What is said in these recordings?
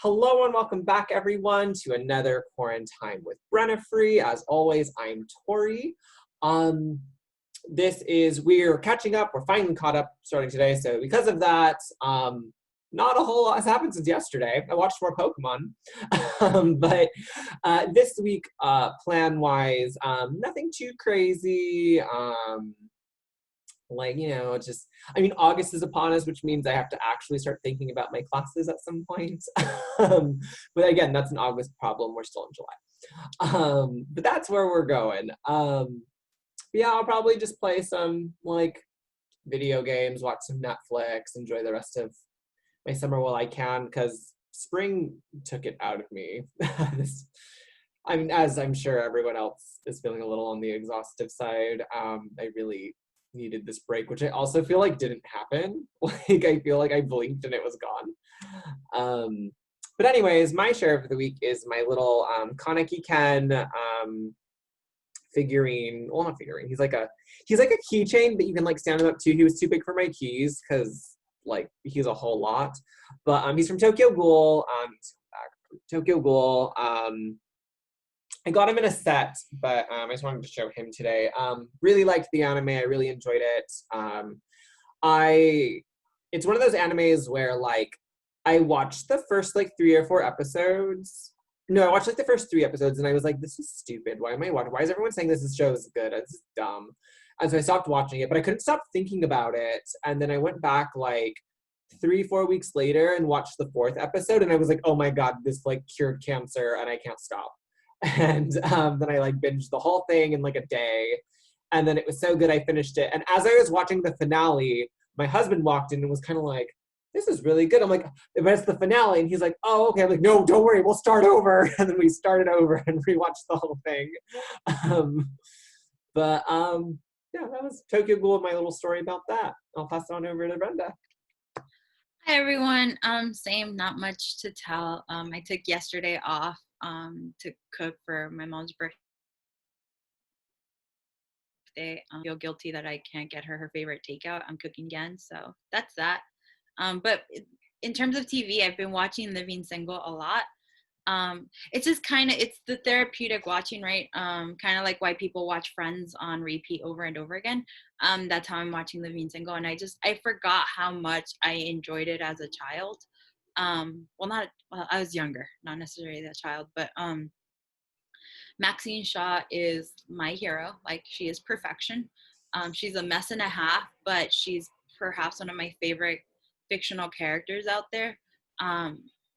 Hello and welcome back, everyone, to another Quarantine with Brennifry. As always, I'm Tori. We're catching up. We're finally caught up starting today. So because of that, not a whole lot has happened since yesterday. I watched more Pokemon. But this week, plan-wise, nothing too crazy. August is upon us, which means I have to actually start thinking about my classes at some point. But again, that's an August problem. We're still in July. But that's where we're going. Yeah, I'll probably just play some video games, watch some Netflix, enjoy the rest of my summer while I can, because spring took it out of me. As I'm sure everyone else is feeling a little on the exhaustive side. I really needed this break, which I also feel like didn't happen. I feel like I blinked and it was gone. But anyways, my share of the week is my little Kaneki Ken figurine. Well, not figurine. He's like a keychain that you can stand him up to. He was too big for my keys because he's a whole lot. But he's from Tokyo Ghoul. Tokyo Ghoul. I got him in a set, but I just wanted to show him today. Really liked the anime. I really enjoyed it. It's one of those animes where I watched the first 3 or 4 episodes. No, I watched the first 3 episodes and I was like, this is stupid. Why am I watching? Why is everyone saying this show is good? It's dumb. And so I stopped watching it, but I couldn't stop thinking about it. And then I went back 3-4 weeks later and watched the 4th episode, and I was like, oh my god, this cured cancer and I can't stop. And then I binged the whole thing in a day, and then it was so good I finished it. And as I was watching the finale, my husband walked in and was kind of like, this is really good. I'm like, but it's the finale, and he's like, oh, okay. I'm like, no, don't worry, we'll start over. And then we started over and rewatched the whole thing. Yeah, that was Tokyo Ghoul, my little story about that. I'll pass it on over to Brenda. Hi everyone. Same, not much to tell. I took yesterday off to cook for my mom's birthday. I feel guilty that I can't get her favorite takeout. I'm cooking again, so that's that. But in terms of TV, I've been watching Living Single a lot. It's just it's the therapeutic watching, right? Kind of like why people watch Friends on repeat over and over again. That's how I'm watching Living Single, and I forgot how much I enjoyed it as a child. I was younger, not necessarily a child, but Maxine Shaw is my hero. She is perfection. She's a mess and a half, but she's perhaps one of my favorite fictional characters out there.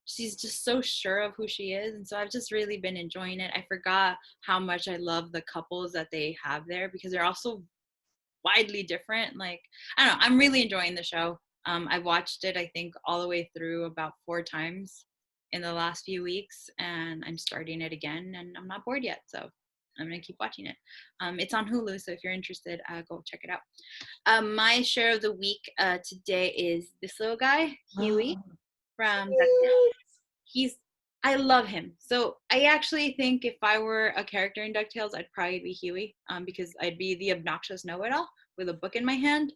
She's just so sure of who she is, and so I've just really been enjoying it. I forgot how much I love the couples that they have there, because they're also widely different. I don't know, I'm really enjoying the show. I've watched it, I think, all the way through about 4 times in the last few weeks, and I'm starting it again, and I'm not bored yet, so I'm gonna keep watching it. It's on Hulu, so if you're interested, go check it out. My share of the week today is this little guy, Huey, from I love him. So I actually think if I were a character in DuckTales, I'd probably be Huey, because I'd be the obnoxious know-it-all with a book in my hand,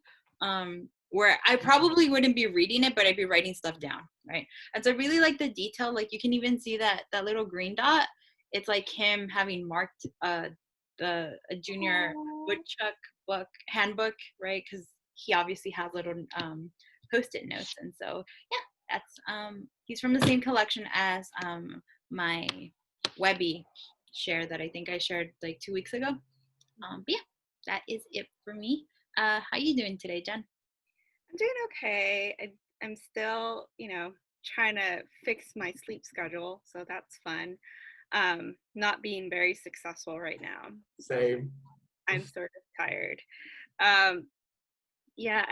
where I probably wouldn't be reading it, but I'd be writing stuff down, right? And so I really like the detail. You can even see that little green dot. It's him having marked a junior woodchuck book handbook, right? Because he obviously has little post-it notes, and so yeah. That's he's from the same collection as my Webby share that I think I shared 2 weeks ago. But yeah, that is it for me. How you doing today, Jen? I'm doing okay. I'm still, trying to fix my sleep schedule, so that's fun. Not being very successful right now. Same. I'm sort of tired. Yeah,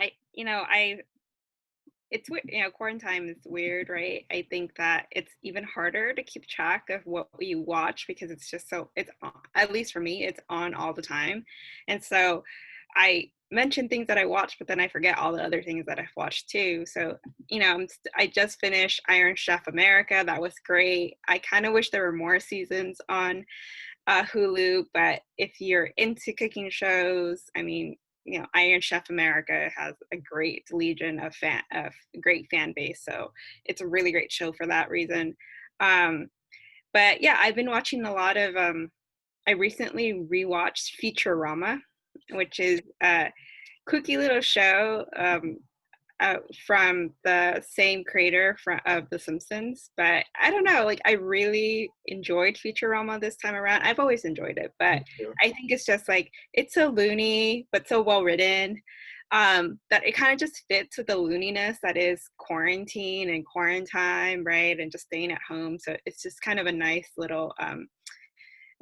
it's weird, quarantine is weird, right? I think that it's even harder to keep track of what you watch, because it's just it's on, at least for me, it's on all the time. And so I mention things that I watched, but then I forget all the other things that I've watched too. So, I just finished Iron Chef America. That was great. I kind of wish there were more seasons on Hulu, but if you're into cooking shows, Iron Chef America has a great legion of great fan base. So it's a really great show for that reason. But yeah, I've been watching a lot of, I recently rewatched Futurama, which is a quirky little show from the same creator of The Simpsons. But I don't know, like I really enjoyed Futurama this time around. I've always enjoyed it, but I think it's just like it's so loony but so well written, that it kind of just fits with the looniness that is quarantine and quarantine, right? And just staying at home. So it's just kind of a nice little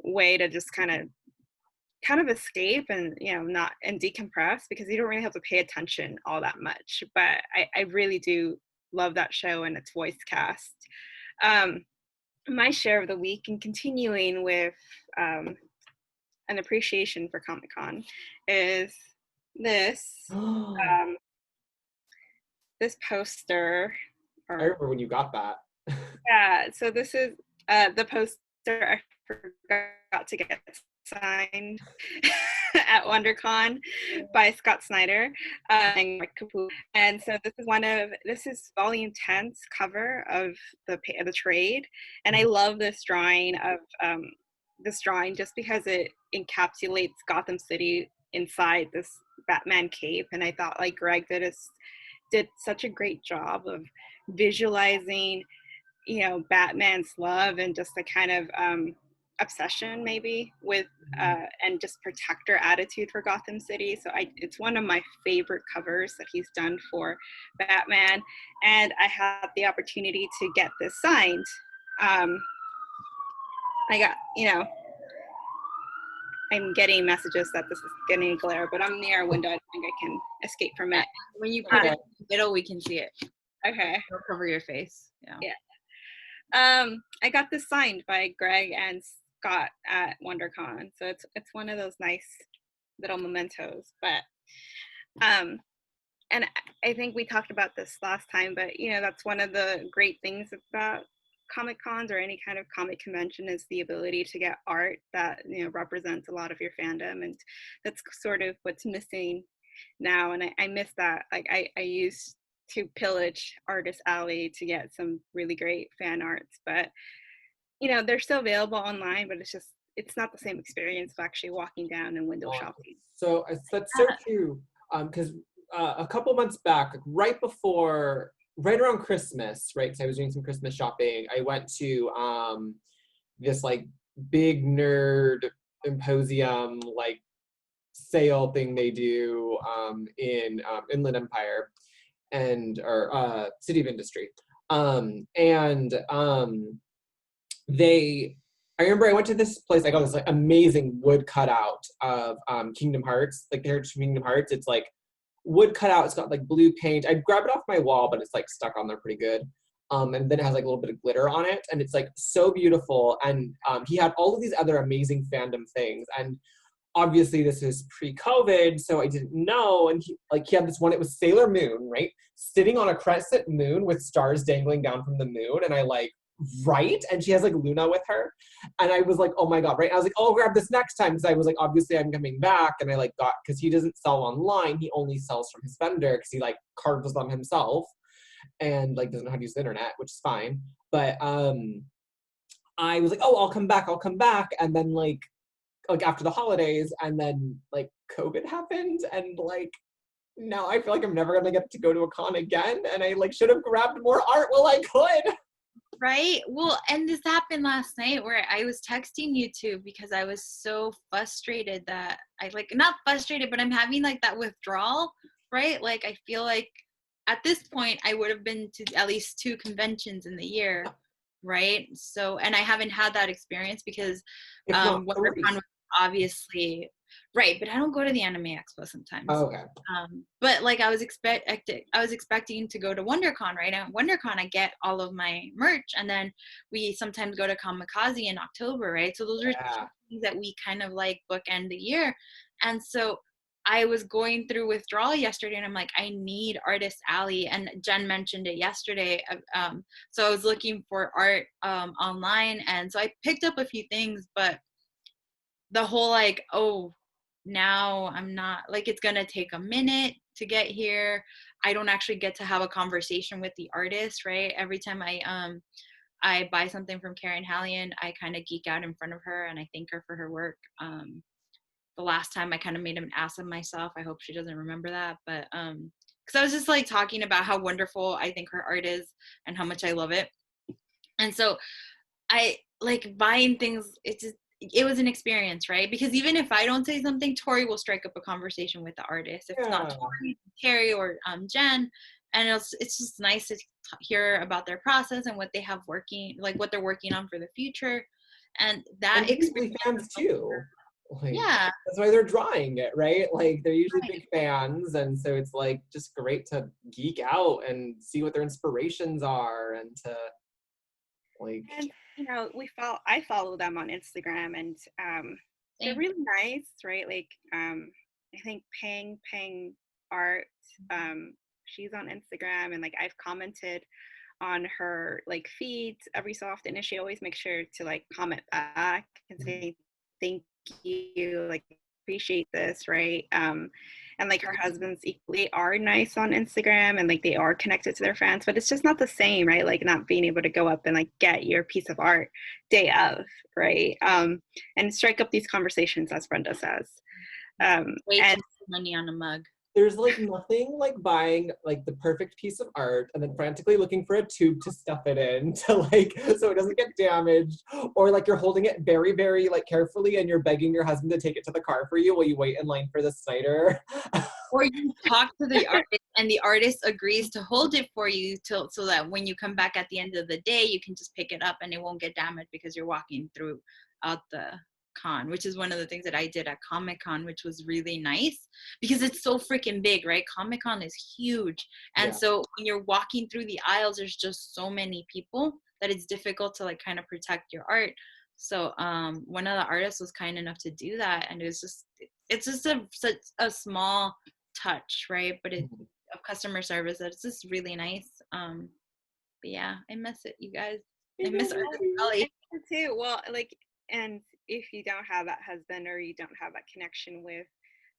way to just kind of escape and not and decompress, because you don't really have to pay attention all that much. But I really do love that show and its voice cast. My share of the week, and continuing with an appreciation for Comic-Con, is this this poster. I remember when you got that. Yeah, so this is the poster I forgot to get signed at WonderCon by Scott Snyder and Mike Capu. And so this is volume 10's cover of the trade, and I love this drawing just because it encapsulates Gotham City inside this Batman cape. And I thought like Greg did such a great job of visualizing Batman's love and just the kind of obsession maybe with and just protector attitude for Gotham City. So it's one of my favorite covers that he's done for Batman, and I had the opportunity to get this signed. I got I'm getting messages that this is getting a glare, but I'm near a window. I don't think I can escape from it. When you put it in the middle, we can see it. Okay. It'll cover your face. Yeah. I got this signed by Greg and Scott at WonderCon, so it's one of those nice little mementos. But and I think we talked about this last time, but that's one of the great things about Comic Cons or any kind of comic convention, is the ability to get art that represents a lot of your fandom, and that's sort of what's missing now. And I miss that. Like I used to pillage Artist Alley to get some really great fan arts, but they're still available online, but it's not the same experience of actually walking down and window shopping. So that's so true, because a couple months back, right around Christmas, right, because I was doing some Christmas shopping, I went to this like big nerd symposium like sale thing they do in Inland Empire or City of Industry. I remember I went to this place, I got this like amazing wood cutout of Kingdom Hearts, like the Heritage of Kingdom Hearts. It's like wood cutout, it's got like blue paint. I'd grab it off my wall, but it's like stuck on there pretty good. And then it has like a little bit of glitter on it, and it's like so beautiful. And he had all of these other amazing fandom things. And obviously this is pre-COVID, so I didn't know. And he had this one, it was Sailor Moon, right? Sitting on a crescent moon with stars dangling down from the moon. And I like, right? And she has like Luna with her. And I was like, oh my God, right? I was like, oh, I'll grab this next time. Because I was like, obviously I'm coming back. And I like because he doesn't sell online. He only sells from his vendor because he like carves them himself and like doesn't know how to use the internet, which is fine. But I was like, oh, I'll come back. And then like after the holidays, and then like COVID happened, and like now I feel like I'm never gonna get to go to a con again. And I like should have grabbed more art while I could. Right? Well, and this happened last night where I was texting you two because I was so frustrated that not frustrated, but I'm having like that withdrawal, right? Like I feel like at this point I would have been to at least 2 conventions in the year, right? So, and I haven't had that experience because WonderCon was obviously right, but I don't go to the Anime Expo sometimes. Oh, okay. But like I was expecting to go to WonderCon, right? At WonderCon, I get all of my merch, and then we sometimes go to Kamikaze in October, right? So those are things that we kind of like bookend the year. And so I was going through withdrawal yesterday, and I'm like, I need Artist Alley, and Jen mentioned it yesterday. So I was looking for art online, and so I picked up a few things, but the whole like, oh, now I'm not, like, it's gonna take a minute to get here. I don't actually get to have a conversation with the artist, right? Every time I buy something from Karen Hallian, I kind of geek out in front of her and I thank her for her work. The last time I kind of made an ass of myself. I hope she doesn't remember that, but because I was just like talking about how wonderful I think her art is and how much I love it. And so I like buying things. It was an experience, right? Because even if I don't say something, Tori will strike up a conversation with the artist. If it's not Yeah. Tori, Terry or Jen, and it's just nice to hear about their process and what they have working, like what they're working on for the future, and that And usually experience. fans too. Like, Yeah, that's why they're drawing it, right? Like they're usually right. big fans, and so it's like just great to geek out and see what their inspirations are, and to like. And you know, I follow them on Instagram, and they're Same. really nice, right? Like I think Pang Art, she's on Instagram, and like I've commented on her like feeds every so often, and she always makes sure to like comment back and say thank you, like appreciate this, right? And like her husband's equally are nice on Instagram, and like they are connected to their fans, but it's just not the same, right? Like not being able to go up and like get your piece of art day of, right? And strike up these conversations, as Brenda says. Way too And much money on a mug. There's like nothing like buying like the perfect piece of art and then frantically looking for a tube to stuff it in to like so it doesn't get damaged, or like you're holding it very very like carefully and you're begging your husband to take it to the car for you while you wait in line for the cider. Or you talk to the artist and the artist agrees to hold it for you till so that when you come back at the end of the day, you can just pick it up and it won't get damaged because you're walking throughout the con, which is one of the things that I did at Comic-Con, which was really nice because it's so freaking big, right? Comic-Con is huge. And Yeah. so when you're walking through the aisles, there's just so many people that it's difficult to like kind of protect your art. So one of the artists was kind enough to do that, and it's just such a small touch, right? But it of customer service that's just really nice. But yeah, I miss it, you guys. I miss Artist Alley. too. Well, like, and if you don't have that husband or you don't have that connection with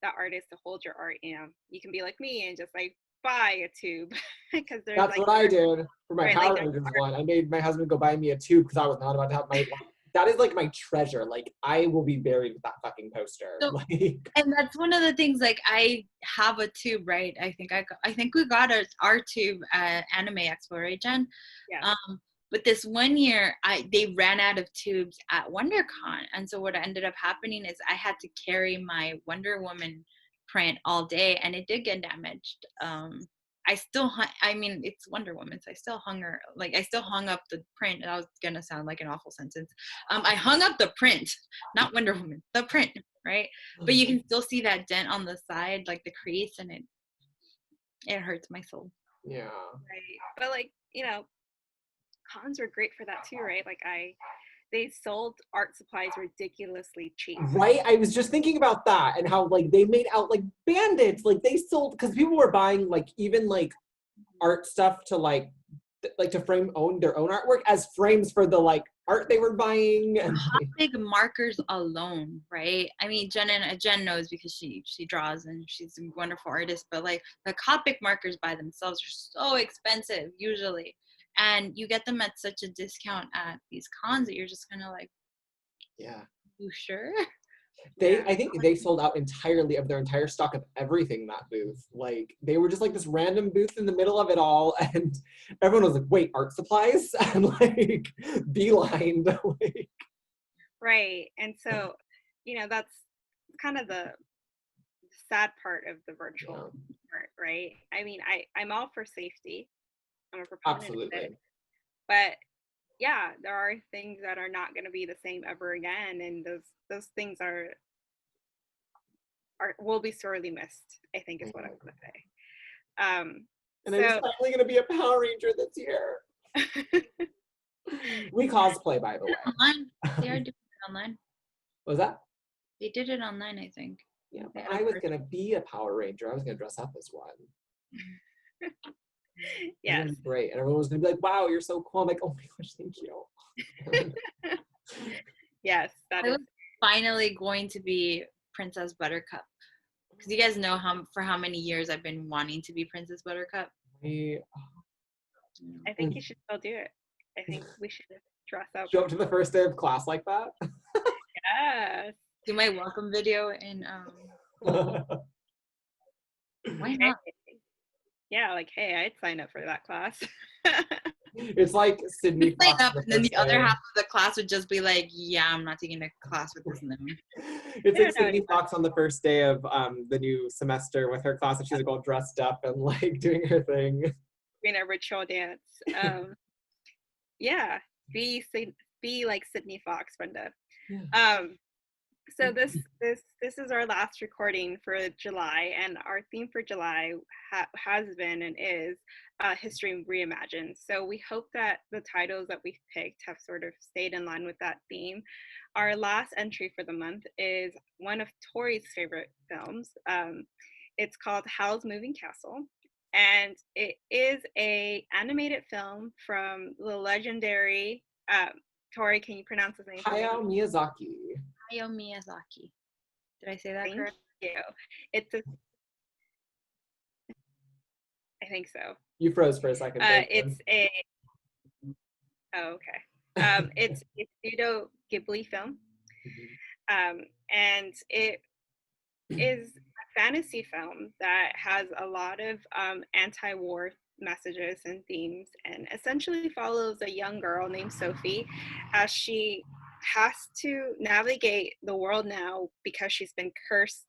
that artist to hold your art, you know, you can be like me and just like buy a tube because there's That's like what I did for my right, like Power Rangers one. I made my husband go buy me a tube because I was not about to have my. That is like my treasure. Like I will be buried with that fucking poster. So, Like and that's one of the things. Like I have a tube, right? I think we got our tube at Anime Expo, right, Jen? yeah. But this one year, they ran out of tubes at WonderCon, and so what ended up happening is I had to carry my Wonder Woman print all day, and it did get damaged. I still, I mean, it's Wonder Woman, so I still I still hung up the print. That was gonna sound like an awful sentence. I hung up the print, not Wonder Woman, the print, right? But you can still see that dent on the side, like the crease, and it hurts my soul. yeah. Right. But like, you know, cons were great for that too, right? Like they sold art supplies ridiculously cheap. Right? I was just thinking about that and how like they made out like bandits. Like they sold because people were buying like even like art stuff to like to frame their own artwork as frames for the like art they were buying. And like, Big markers alone, right? I mean, Jen knows because she draws and she's a wonderful artist. But like the Copic markers by themselves are so expensive usually, and you get them at such a discount at these cons that you're just kind of like, yeah. you sure? I think they sold out entirely of their entire stock of everything that booth. Like they were just like this random booth in the middle of it all, and everyone was like, "Wait, art supplies?" and like beelined. Like, Right. And so, you know, that's kind of the sad part of the virtual part, right? I mean, I'm all for safety. I'm a proponent of absolutely. it. But yeah, there are things that are not going to be the same ever again, and those things are will be sorely missed, I think is what I'm going to say. And I was finally going to be a Power Ranger this year. We cosplay, by the way. Online. They are doing it online. What was that? They did it online, I think. Yeah, but I was going to be a Power Ranger. I was going to dress up as one. Yes. Great. And everyone was going to be like, wow, you're so cool. I'm like, oh my gosh, thank you. Yes, that is. Finally going to be Princess Buttercup. Because you guys know for how many years I've been wanting to be Princess Buttercup. I think you should still do it. I think we should dress up. Show up to the first day of class like that? Yes. Do my welcome video in school. Why not? Yeah, like, hey, I'd sign up for that class. It's like Sydney Sign Fox. up, and then the other half of the class would just be like, yeah, I'm not taking a class with this gnome. It's like Sydney Fox on the first day of the new semester with her class, and she's like all dressed up and like doing her thing. Doing a ritual dance. Yeah, be like Sydney Fox, Brenda. Yeah. So this is our last recording for July, and our theme for July has been and is history reimagined. So we hope that the titles that we've picked have sort of stayed in line with that theme. Our last entry for the month is one of Tori's favorite films. It's called Howl'ss Moving Castle, and it is a animated film from the legendary Tori, can you pronounce his name? Hayao Miyazaki. Hayao Miyazaki. Did I say that Thank correct? you. I think so. You froze for a second. It's a. Oh, okay. It's a Studio Ghibli film, and it is a fantasy film that has a lot of anti-war messages and themes, and essentially follows a young girl named Sophie as she has to navigate the world now because she's been cursed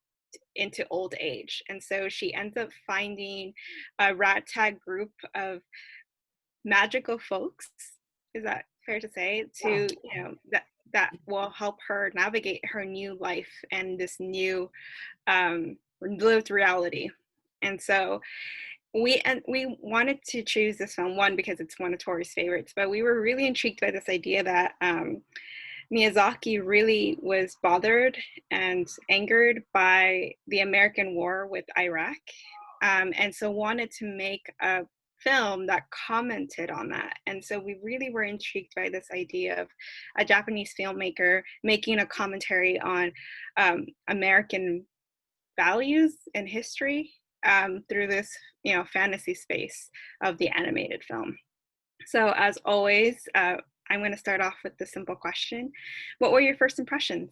into old age. And so she ends up finding a ragtag group of magical folks, is that fair to say, to that will help her navigate her new life and this new lived reality. And so we wanted to choose this film, one, because it's one of Tori's favorites, but we were really intrigued by this idea that Miyazaki really was bothered and angered by the American war with Iraq, and so wanted to make a film that commented on that. And so we really were intrigued by this idea of a Japanese filmmaker making a commentary on American values and history through this, fantasy space of the animated film. So as always, I'm going to start off with the simple question. What were your first impressions?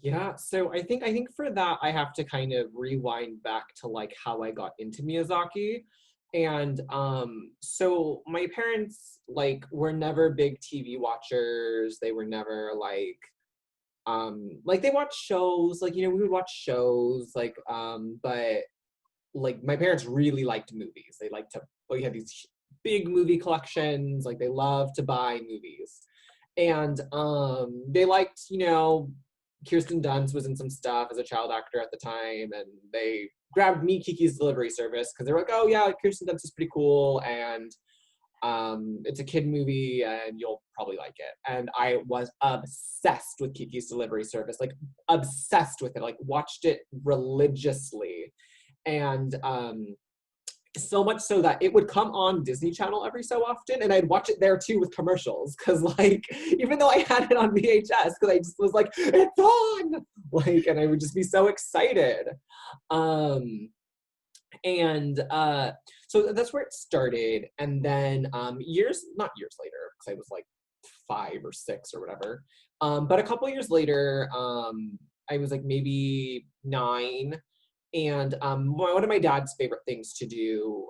Yeah, so I think for that I have to kind of rewind back to like how I got into Miyazaki. And so my parents like were never big TV watchers. They were never like they watched shows, like, we would watch shows, like, but like my parents really liked movies. They liked to, we had these big movie collections, like they loved to buy movies. And they liked, Kirsten Dunst was in some stuff as a child actor at the time, and they grabbed me Kiki's Delivery Service because they were like, oh yeah, Kirsten Dunst is pretty cool, and it's a kid movie and you'll probably like it. And I was obsessed with Kiki's Delivery Service, like obsessed with it, like watched it religiously. And so much so that it would come on Disney Channel every so often, and I'd watch it there too with commercials, because like, even though I had it on VHS, because I just was like, it's on! Like, and I would just be so excited. So that's where it started. And then not years later, because I was like 5 or 6 or whatever, but a couple years later, I was like maybe 9. And one of my dad's favorite things to do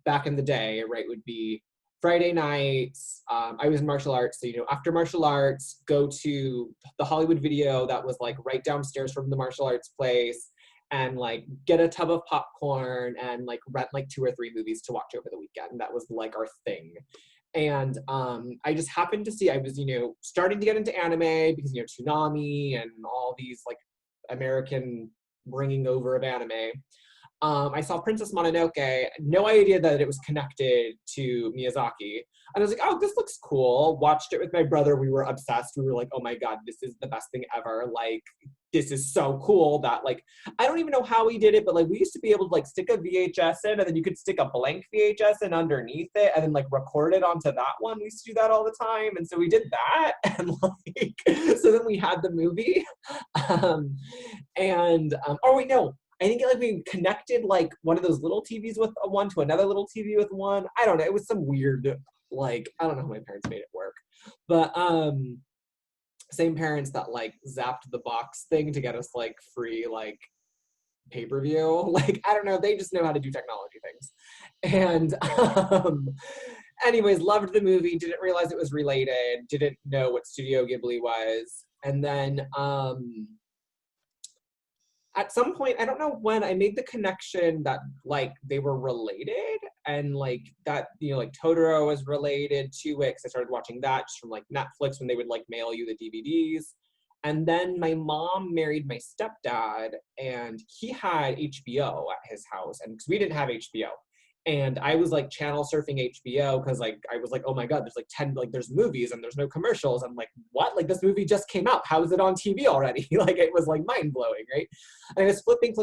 back in the day, right, would be Friday nights. I was in martial arts, so after martial arts, go to the Hollywood Video that was like right downstairs from the martial arts place, and like get a tub of popcorn and like rent like 2 or 3 movies to watch over the weekend. That was like our thing. And I just happened to see, I was, starting to get into anime because, Toonami and all these like American bringing over of anime. I saw Princess Mononoke, no idea that it was connected to Miyazaki. And I was like, oh, this looks cool. Watched it with my brother. We were obsessed. We were like, oh my God, this is the best thing ever. Like, this is so cool that like, I don't even know how we did it, but like we used to be able to like stick a VHS in and then you could stick a blank VHS in underneath it and then like record it onto that one. We used to do that all the time. And so we did that. And like, so then we had the movie. Or wait, no, I think like we connected like one of those little TVs with one to another little TV with one. I don't know. It was some weird, like, I don't know how my parents made it work. But same parents that like zapped the box thing to get us like free like pay-per-view. Like, I don't know, they just know how to do technology things. And anyways, loved the movie, didn't realize it was related, didn't know what Studio Ghibli was. And then at some point, I don't know when, I made the connection that like they were related and like that, you know, like Totoro was related to it because I started watching that just from like Netflix when they would like mail you the DVDs. And then my mom married my stepdad and he had HBO at his house and because we didn't have HBO. And I was like channel surfing HBO because like I was like, oh my God, there's like 10, like there's movies and there's no commercials. I'm like, what? Like this movie just came out. How is it on TV already? Like it was like mind blowing, right? And I was flipping.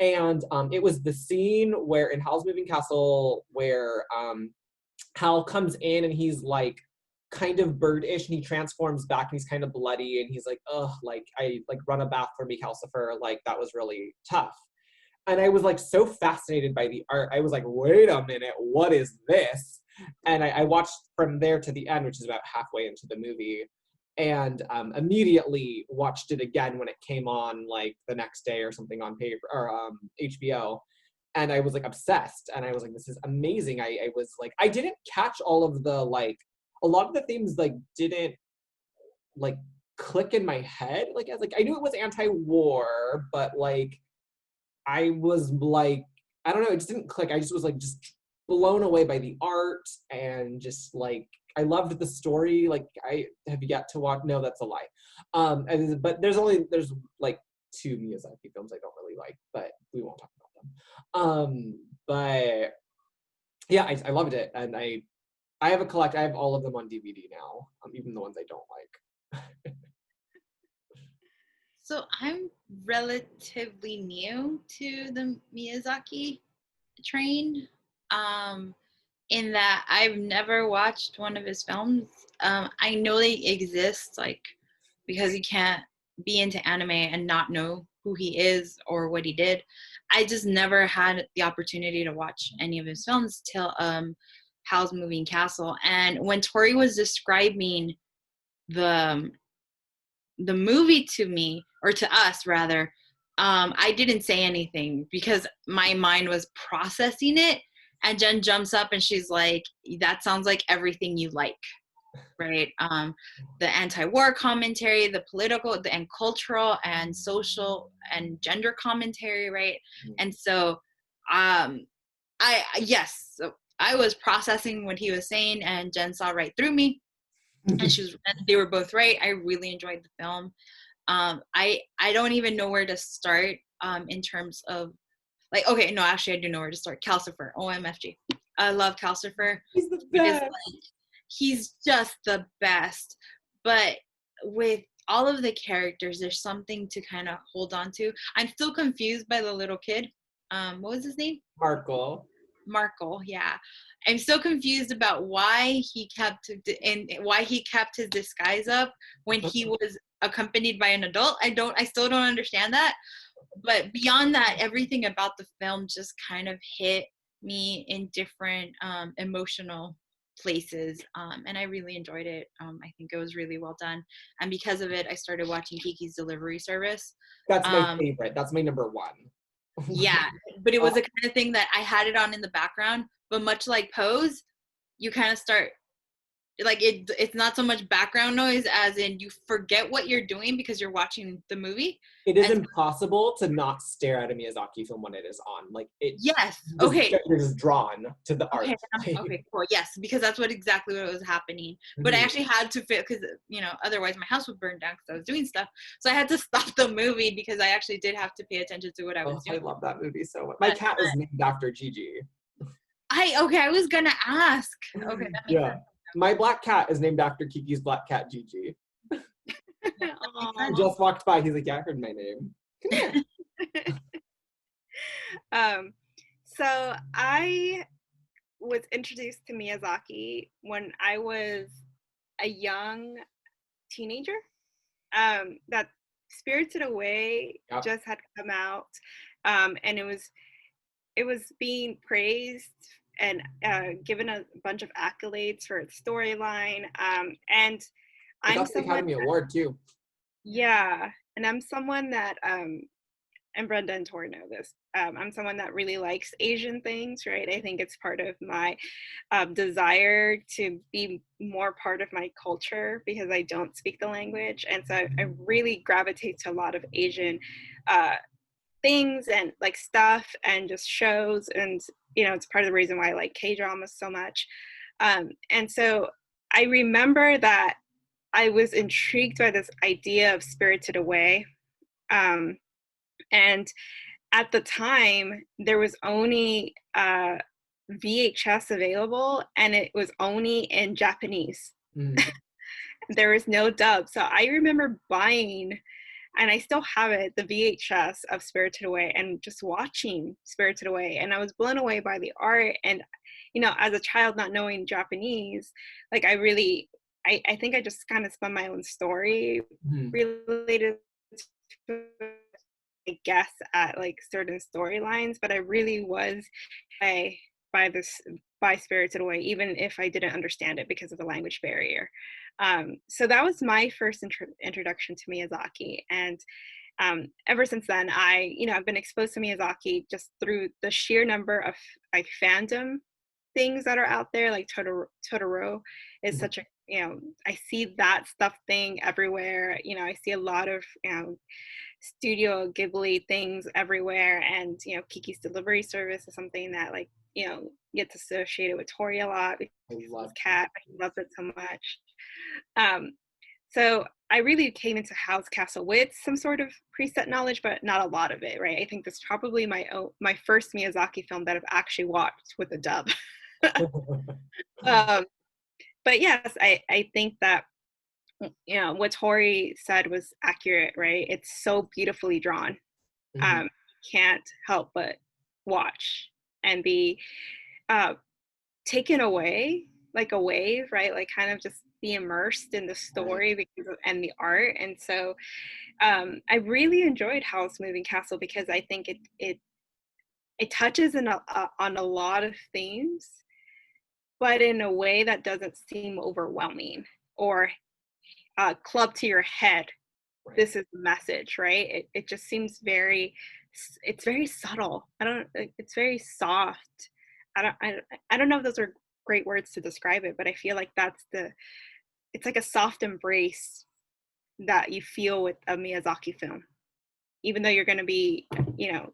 And it was the scene where in Howl's Moving Castle where Hal comes in and he's like kind of birdish and he transforms back and he's kind of bloody and he's like, ugh, like I like run a bath for me, Calcifer. Like that was really tough. And I was like so fascinated by the art. I was like, wait a minute, what is this? And I watched from there to the end, which is about halfway into the movie, and immediately watched it again when it came on like the next day or something on paper or HBO. And I was like obsessed. And I was like, this is amazing. I was like, I didn't catch all of the like, a lot of the themes like didn't like click in my head. Like I was like, I knew it was anti-war, but like, I was like, I don't know, it just didn't click. I just was like, just blown away by the art and just like, I loved the story. Like I have yet to watch, no, that's a lie. But there's like 2 Miyazaki films I don't really like, but we won't talk about them. But yeah, I loved it. And I have I have all of them on DVD now, even the ones I don't like. So I'm relatively new to the Miyazaki train, in that I've never watched one of his films. I know they exist, like, because you can't be into anime and not know who he is or what he did. I just never had the opportunity to watch any of his films till Howl's Moving Castle. And when Tori was describing the movie to me, or to us rather, I didn't say anything because my mind was processing it. And Jen jumps up and she's like, that sounds like everything you like, right? The anti-war commentary, the political, and cultural and social and gender commentary, right? And so so I was processing what he was saying and Jen saw right through me. And they were both right. I really enjoyed the film. I don't even know where to start in terms of like, okay, no, actually I do know where to start. Calcifer, OMFG. I love Calcifer. He's the best. Because like, he's just the best. But with all of the characters, there's something to kind of hold on to. I'm still confused by the little kid. What was his name? Markle, yeah. I'm so confused about why he kept his disguise up when he was accompanied by an adult. I still don't understand that. But beyond that, everything about the film just kind of hit me in different emotional places, and I really enjoyed it. I think it was really well done, and because of it, I started watching Kiki's Delivery Service. That's my favorite. That's my number one. Yeah, but it was the kind of thing that I had it on in the background, but much like Pose, you kind of start, like, it's not so much background noise as in you forget what you're doing because you're watching the movie. It is impossible to not stare at a Miyazaki film when it is on. Like it. Yes. Okay. You're just drawn to the art. Okay. Cool. Yes, because that's exactly what was happening. But I actually had to fit because otherwise my house would burn down because I was doing stuff. So I had to stop the movie because I actually did have to pay attention to what I was doing. I love that movie so much. My cat is named after Gigi. I was gonna ask. Okay. That makes sense. My black cat is named after Kiki's black cat Gigi. He just walked by. He's like, yeah, I heard my name. Come here. So I was introduced to Miyazaki when I was a young teenager. That Spirited Away Yep. just had come out, and it was being praised and given a bunch of accolades for its storyline. And It I'm got the someone, Academy Award too. yeah, and I'm someone that and Brenda and Tori know this. I'm someone that really likes Asian things, right? I think it's part of my desire to be more part of my culture because I don't speak the language. And so I really gravitate to a lot of Asian things and like stuff and just shows. And, it's part of the reason why I like K-dramas so much. And so I remember that I was intrigued by this idea of Spirited Away. And at the time, there was only VHS available, and it was only in Japanese. There was no dub. So I remember buying, and I still have it, the VHS of Spirited Away, and just watching Spirited Away. And I was blown away by the art. And, as a child not knowing Japanese, like I think I just kind of spun my own story related to, I guess, at like certain storylines, but I really was by Spirited Away, even if I didn't understand it because of the language barrier. So that was my first introduction to Miyazaki, and ever since then, I've been exposed to Miyazaki just through the sheer number of like fandom things that are out there. Like Totoro is such a, I see that stuff thing everywhere. I see a lot of Studio Ghibli things everywhere, and Kiki's Delivery Service is something that like gets associated with Tori a lot because his cat, he loves it so much. So I really came into Howl'ss Castle with some sort of preset knowledge, but not a lot of it, right? I think this is probably my first Miyazaki film that I've actually watched with a dub. But yes, I think that what Tori said was accurate, right? It's so beautifully drawn. Can't help but watch and be taken away like a wave, right? Like kind of just be immersed in the story and the art. And so I really enjoyed Howl'ss Moving Castle because I think it touches on a lot of themes, but in a way that doesn't seem overwhelming or club to your head. Right. This is the message, right? It just seems it's very subtle. It's very soft. I don't know if those are great words to describe it, but I feel like it's like a soft embrace that you feel with a Miyazaki film. Even though you're going to be, you're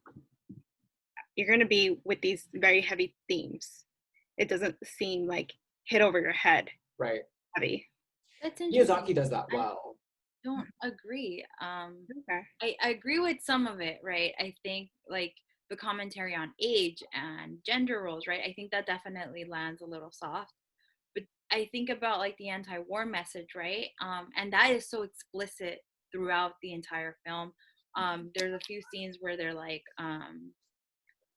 going to be with these very heavy themes. It doesn't seem like hit over your head. Right. Heavy. That's interesting. Miyazaki does that well. I don't agree. Okay. I agree with some of it, right? I think like the commentary on age and gender roles, right? I think that definitely lands a little soft. But I think about like the anti-war message, right? And that is so explicit throughout the entire film. There's a few scenes where they're like,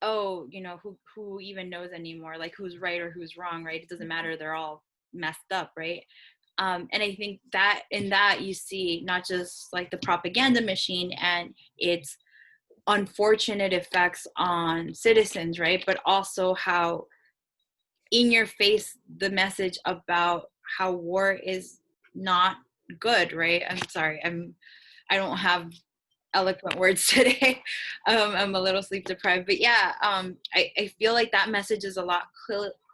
oh, who even knows anymore? Like who's right or who's wrong, right? It doesn't matter. They're all messed up, right? And I think that in that you see not just like the propaganda machine and its unfortunate effects on citizens, right? But also how in your face the message about how war is not good, right? I'm sorry, I don't have eloquent words today. I'm a little sleep deprived, but yeah, I feel like that message is a lot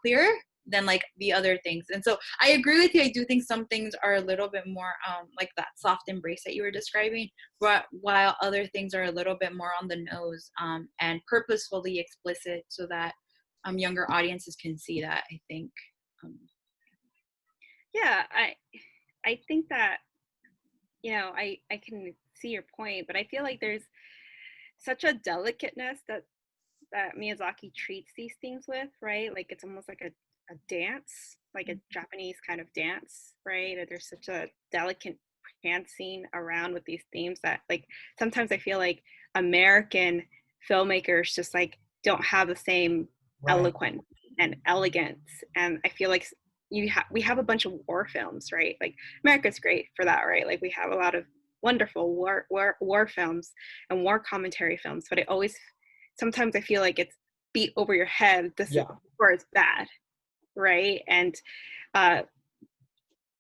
clearer than like the other things. And so I agree with you. I do think some things are a little bit more like that soft embrace that you were describing, but while other things are a little bit more on the nose and purposefully explicit so that younger audiences can see that, I think. Yeah, I think that, I can see your point, but I feel like there's such a delicateness that Miyazaki treats these themes with, right? Like it's almost like a dance, like a Japanese kind of dance, right? There's such a delicate dancing around with these themes that like sometimes I feel like American filmmakers just like don't have the same Right. eloquence and elegance. And I feel like we have a bunch of war films, right? Like America's great for that, right? Like we have a lot of wonderful war films and war commentary films, but it always sometimes I feel like it's beat over your head. This is Yeah. war is bad, right? And uh,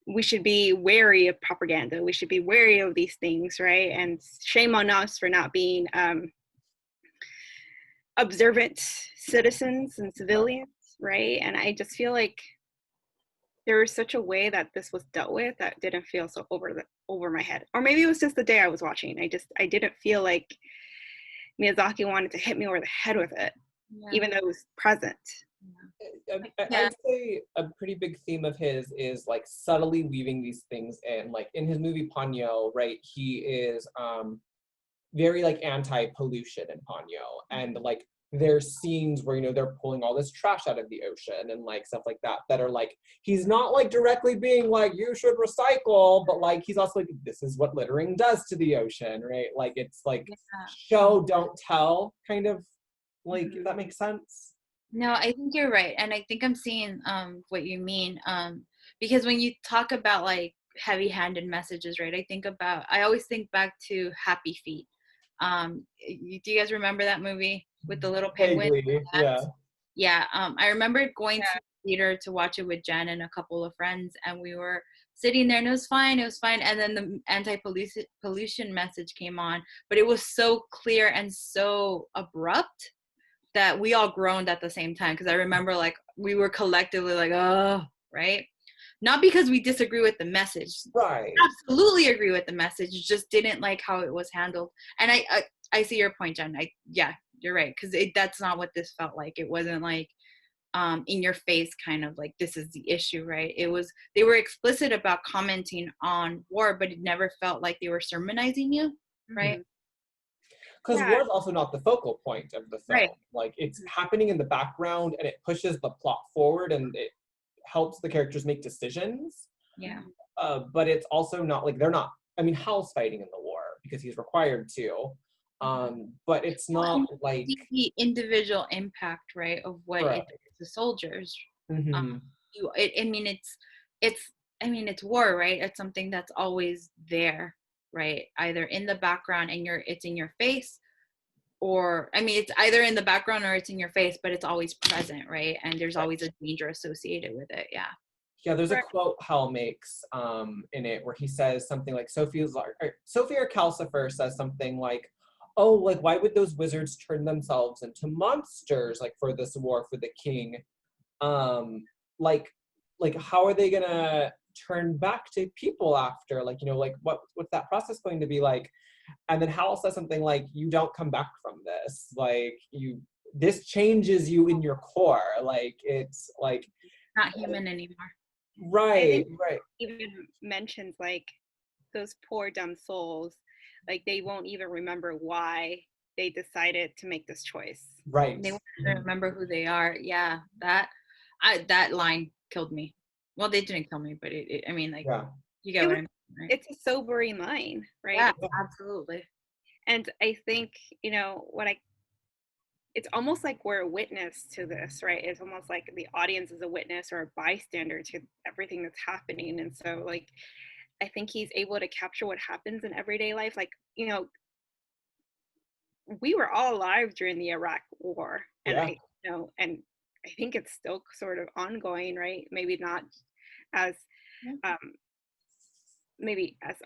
we should be wary of propaganda. We should be wary of these things, right? And shame on us for not being observant citizens and civilians, right? And I just feel like there was such a way that this was dealt with that didn't feel so over my head. Or maybe it was just the day I was watching. I didn't feel like Miyazaki wanted to hit me over the head with it, even though it was present. I'd say a pretty big theme of his is like subtly weaving these things in. Like in his movie Ponyo, right? He is very like anti-pollution in Ponyo, and like there's scenes where they're pulling all this trash out of the ocean and like stuff like that that are like he's not like directly being like you should recycle, but like he's also like this is what littering does to the ocean, right? Like it's like show don't tell kind of like if that makes sense. No, I think you're right. And I think I'm seeing what you mean. Because when you talk about like heavy-handed messages, right? I always think back to Happy Feet. Do you guys remember that movie with the little penguin? Vaguely, yeah. Yeah. I remember going to the theater to watch it with Jen and a couple of friends, and we were sitting there and it was fine. And then the anti-pollution message came on, but it was so clear and so abrupt that we all groaned at the same time, because I remember like we were collectively like, oh, right? Not because we disagree with the message. Right. Absolutely agree with the message. Just didn't like how it was handled. And I see your point, Jen. Yeah, you're right, because that's not what this felt like. It wasn't like in your face kind of like this is the issue, right? It was they were explicit about commenting on war, but it never felt like they were sermonizing you, right? Because war is also not the focal point of the film. Right. Like it's happening in the background and it pushes the plot forward and it helps the characters make decisions. Yeah. But it's also not like they're not. I mean, Howl's fighting in the war because he's required to. But it's not like the individual impact, right, of what it is to soldiers. Mm-hmm. It's war, right? It's something that's always there, right? Either in the background and it's in your face, or it's either in the background or it's in your face, but it's always present, right? And there's always a danger associated with it. Yeah, there's a quote Hal makes in it where he says something like Sophie or Calcifer says something like, oh, like why would those wizards turn themselves into monsters like for this war for the king? Like how are they gonna turn back to people after? Like, like what's that process going to be like? And then Hal says something like, you don't come back from this. Like this changes you in your core. Like it's like not human anymore. Right. Even mentions like those poor dumb souls, like they won't even remember why they decided to make this choice. Right. They won't even remember who they are. Yeah, that line killed me. Well, they didn't kill me, but you get what I mean, right? It's a sobering line, right? Yeah, absolutely. And I think it's almost like we're a witness to this, right? It's almost like the audience is a witness or a bystander to everything that's happening. And so like I think he's able to capture what happens in everyday life. Like, we were all alive during the Iraq war. And and I think it's still sort of ongoing, right? Maybe not as maybe as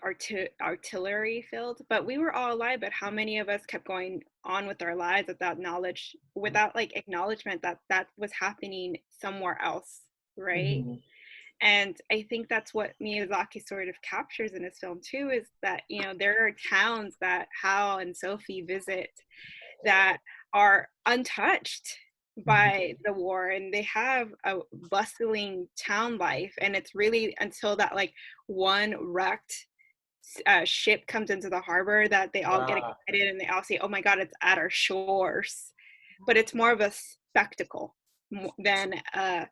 artillery filled, but we were all alive. But how many of us kept going on with our lives without knowledge, without like acknowledgement that was happening somewhere else, right? Mm-hmm. And I think that's what Miyazaki sort of captures in his film too, is that there are towns that Hal and Sophie visit that are untouched by the war, and they have a bustling town life, and it's really until that like one wrecked ship comes into the harbor that they all get excited and they all say, oh my god, it's at our shores. But it's more of a spectacle than a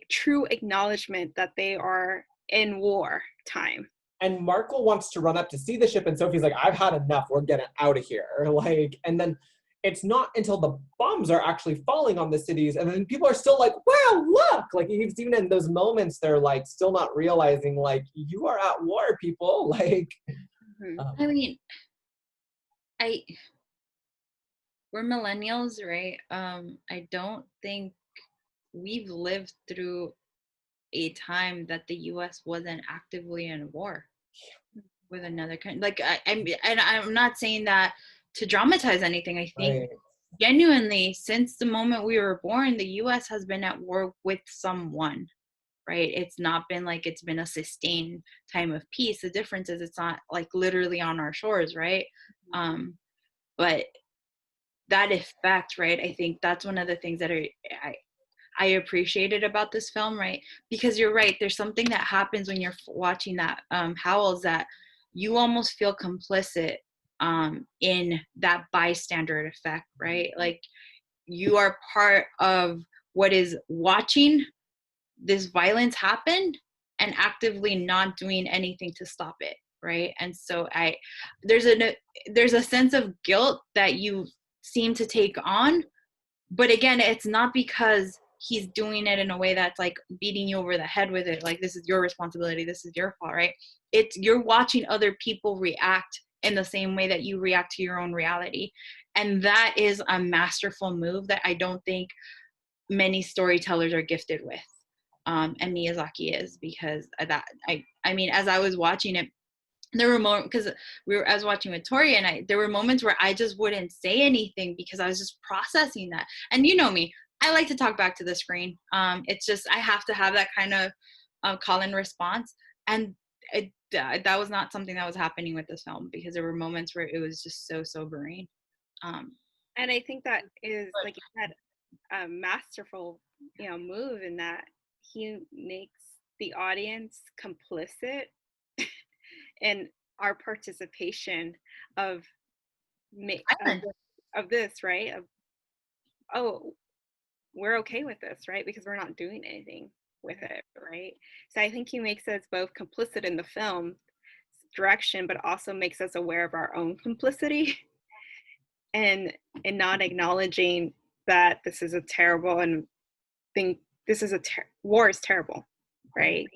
true acknowledgement that they are in war time. And Markle wants to run up to see the ship, and Sophie's like, I've had enough, we're getting out of here. Like, and then it's not until the bombs are actually falling on the cities, and then people are still like, wow, look! Like, even in those moments, they're like still not realizing, like, you are at war, people. Like, I mean, we're millennials, right? I don't think we've lived through a time that the US wasn't actively in war with another country. Like, I'm not saying that to dramatize anything. I think right. genuinely, since the moment we were born, the US has been at war with someone, right? It's not been like it's been a sustained time of peace. The difference is it's not like literally on our shores, right? But that effect, right? I think that's one of the things that I appreciated about this film, right? Because you're right, there's something that happens when you're watching that Howl'ss that you almost feel complicit in that bystander effect, right? Like you are part of what is watching this violence happen and actively not doing anything to stop it, right? And so there's a sense of guilt that you seem to take on, but again, it's not because he's doing it in a way that's like beating you over the head with it, like this is your responsibility, this is your fault, right? It's you're watching other people react in the same way that you react to your own reality, and that is a masterful move that I don't think many storytellers are gifted with, and Miyazaki is, because that I mean, as I was watching it, there were moments, because I was watching with Tori, and there were moments where I just wouldn't say anything because I was just processing that. And you know me, I like to talk back to the screen. It's just I have to have that kind of call and response, and that was not something that was happening with this film, because there were moments where it was just so sobering. And I think that is, like you said, a masterful, move, in that he makes the audience complicit in our participation of of this, right? Oh, we're okay with this, right? Because we're not doing anything with it, right? So I think he makes us both complicit in the film direction, but also makes us aware of our own complicity and not acknowledging that this is a terrible and thing. This is war is terrible, right?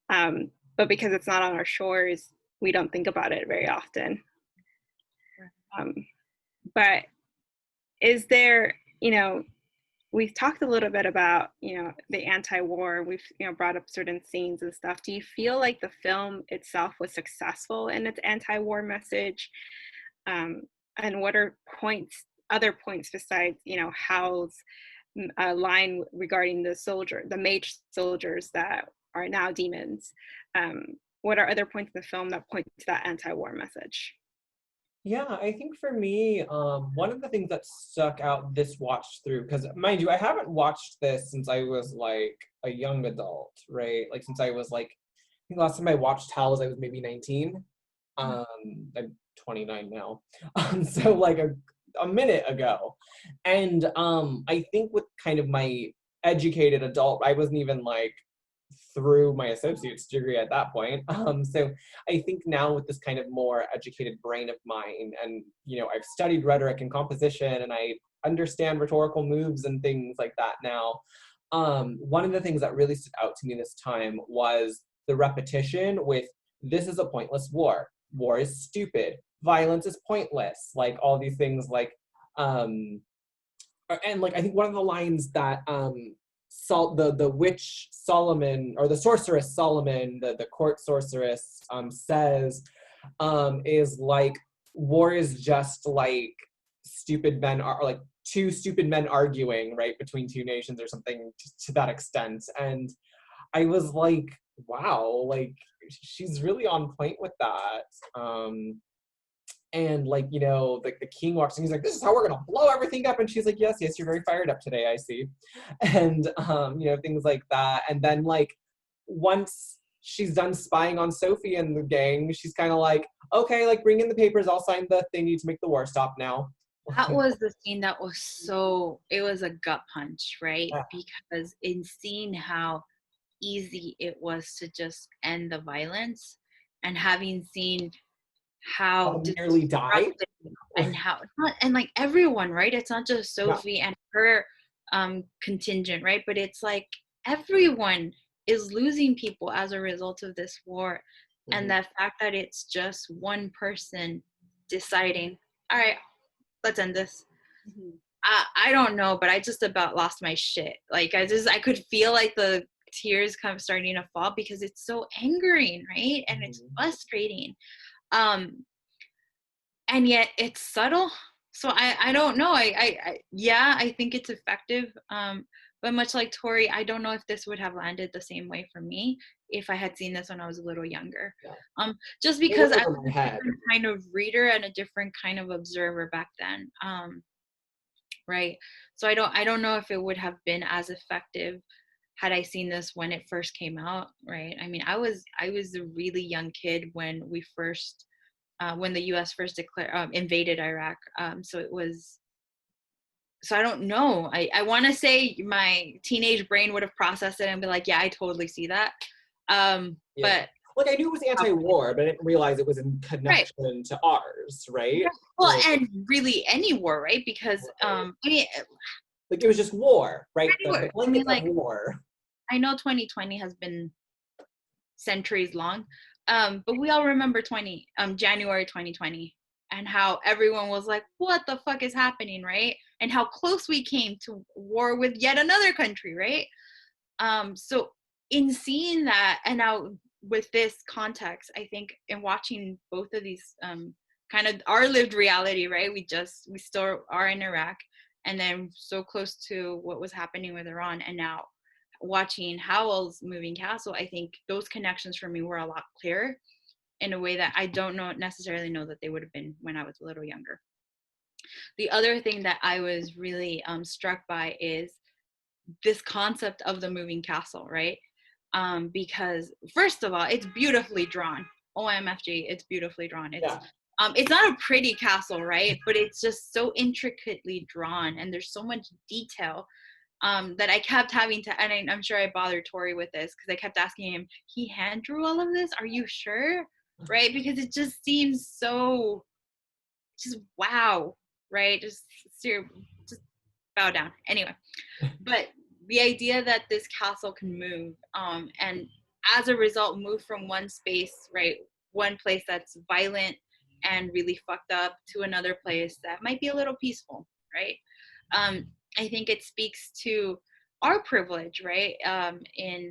But because it's not on our shores, we don't think about it very often. But is there, we've talked a little bit about, the anti-war. We've, brought up certain scenes and stuff. Do you feel like the film itself was successful in its anti-war message? And what are other points besides, Howl's line regarding the mage soldiers that are now demons? What are other points in the film that point to that anti-war message? Yeah, I think for me, one of the things that stuck out this watch through, because mind you, I haven't watched this since I was like a young adult, right? Like since I was like, I think last time I watched Howl'ss, I was maybe 19. I'm 29 now. So like a minute ago. And I think with kind of my educated adult, I wasn't even like through my associate's degree at that point. So I think now with this kind of more educated brain of mine, and I've studied rhetoric and composition, and I understand rhetorical moves and things like that now. One of the things that really stood out to me this time was the repetition with "this is a pointless war. War is stupid. Violence is pointless." Like all these things, like, and like I think one of the lines that the witch Solomon, or the sorceress Solomon, the court sorceress, says, is like, war is just like stupid men are like two stupid men arguing, right, between two nations, or something to that extent. And I was like, wow, like she's really on point with that. And like, the king walks in, he's like, this is how we're gonna blow everything up. And she's like, yes, you're very fired up today, I see. And things like that. And then like once she's done spying on Sophie and the gang, she's kind of like, okay, like bring in the papers, I'll sign the thing, need to make the war stop now. That was the scene that was it was a gut punch, right? Yeah. Because in seeing how easy it was to just end the violence, and having seen how Nearly died. and how and like everyone, right? It's not just Sophie and her contingent, right? But it's like everyone is losing people as a result of this war. And the fact that it's just one person deciding, all right, let's end this. I don't know, but I just about lost my shit. Like I could feel like the tears kind of starting to fall because it's so angering, right? And it's frustrating. And yet it's subtle. So I don't know. I think it's effective. But much like Tori, I don't know if this would have landed the same way for me if I had seen this when I was a little younger. Just because I was a different kind of reader and a different kind of observer back then. Right. So I don't know if it would have been as effective had I seen this when it first came out. Right. I mean, I was a really young kid when we first when the U.S. first invaded Iraq. So I don't know. I want to say my teenage brain would have processed it and be like, yeah, I totally see that. But like I knew it was anti-war, but I didn't realize it was in connection to ours, right? Well, like, and really any war, right? Because I mean, like it was just war, right? The blanket of war. I know 2020 has been centuries long, but we all remember January 2020 and how everyone was like, what the fuck is happening, right? And how close we came to war with yet another country, right? So in seeing that, and now with this context, I think in watching both of these kind of our lived reality, right? We still are in Iraq, and then so close to what was happening with Iran, and now watching Howl'ss Moving Castle, I think those connections for me were a lot clearer in a way that I don't necessarily know that they would have been when I was a little younger. The other thing that I was really struck by is this concept of the moving castle, right? Because first of all, it's beautifully drawn. OMFG, it's beautifully drawn. It's not a pretty castle, right? But it's just so intricately drawn, and there's so much detail that I kept having to, and I'm sure I bothered Tori with this because I kept asking him, he hand drew all of this? Are you sure? Right? Because it just seems so, just wow, right? Just bow down. Anyway, but the idea that this castle can move, and as a result, move from one space, right, one place that's violent and really fucked up to another place that might be a little peaceful, right? I think it speaks to our privilege, right, in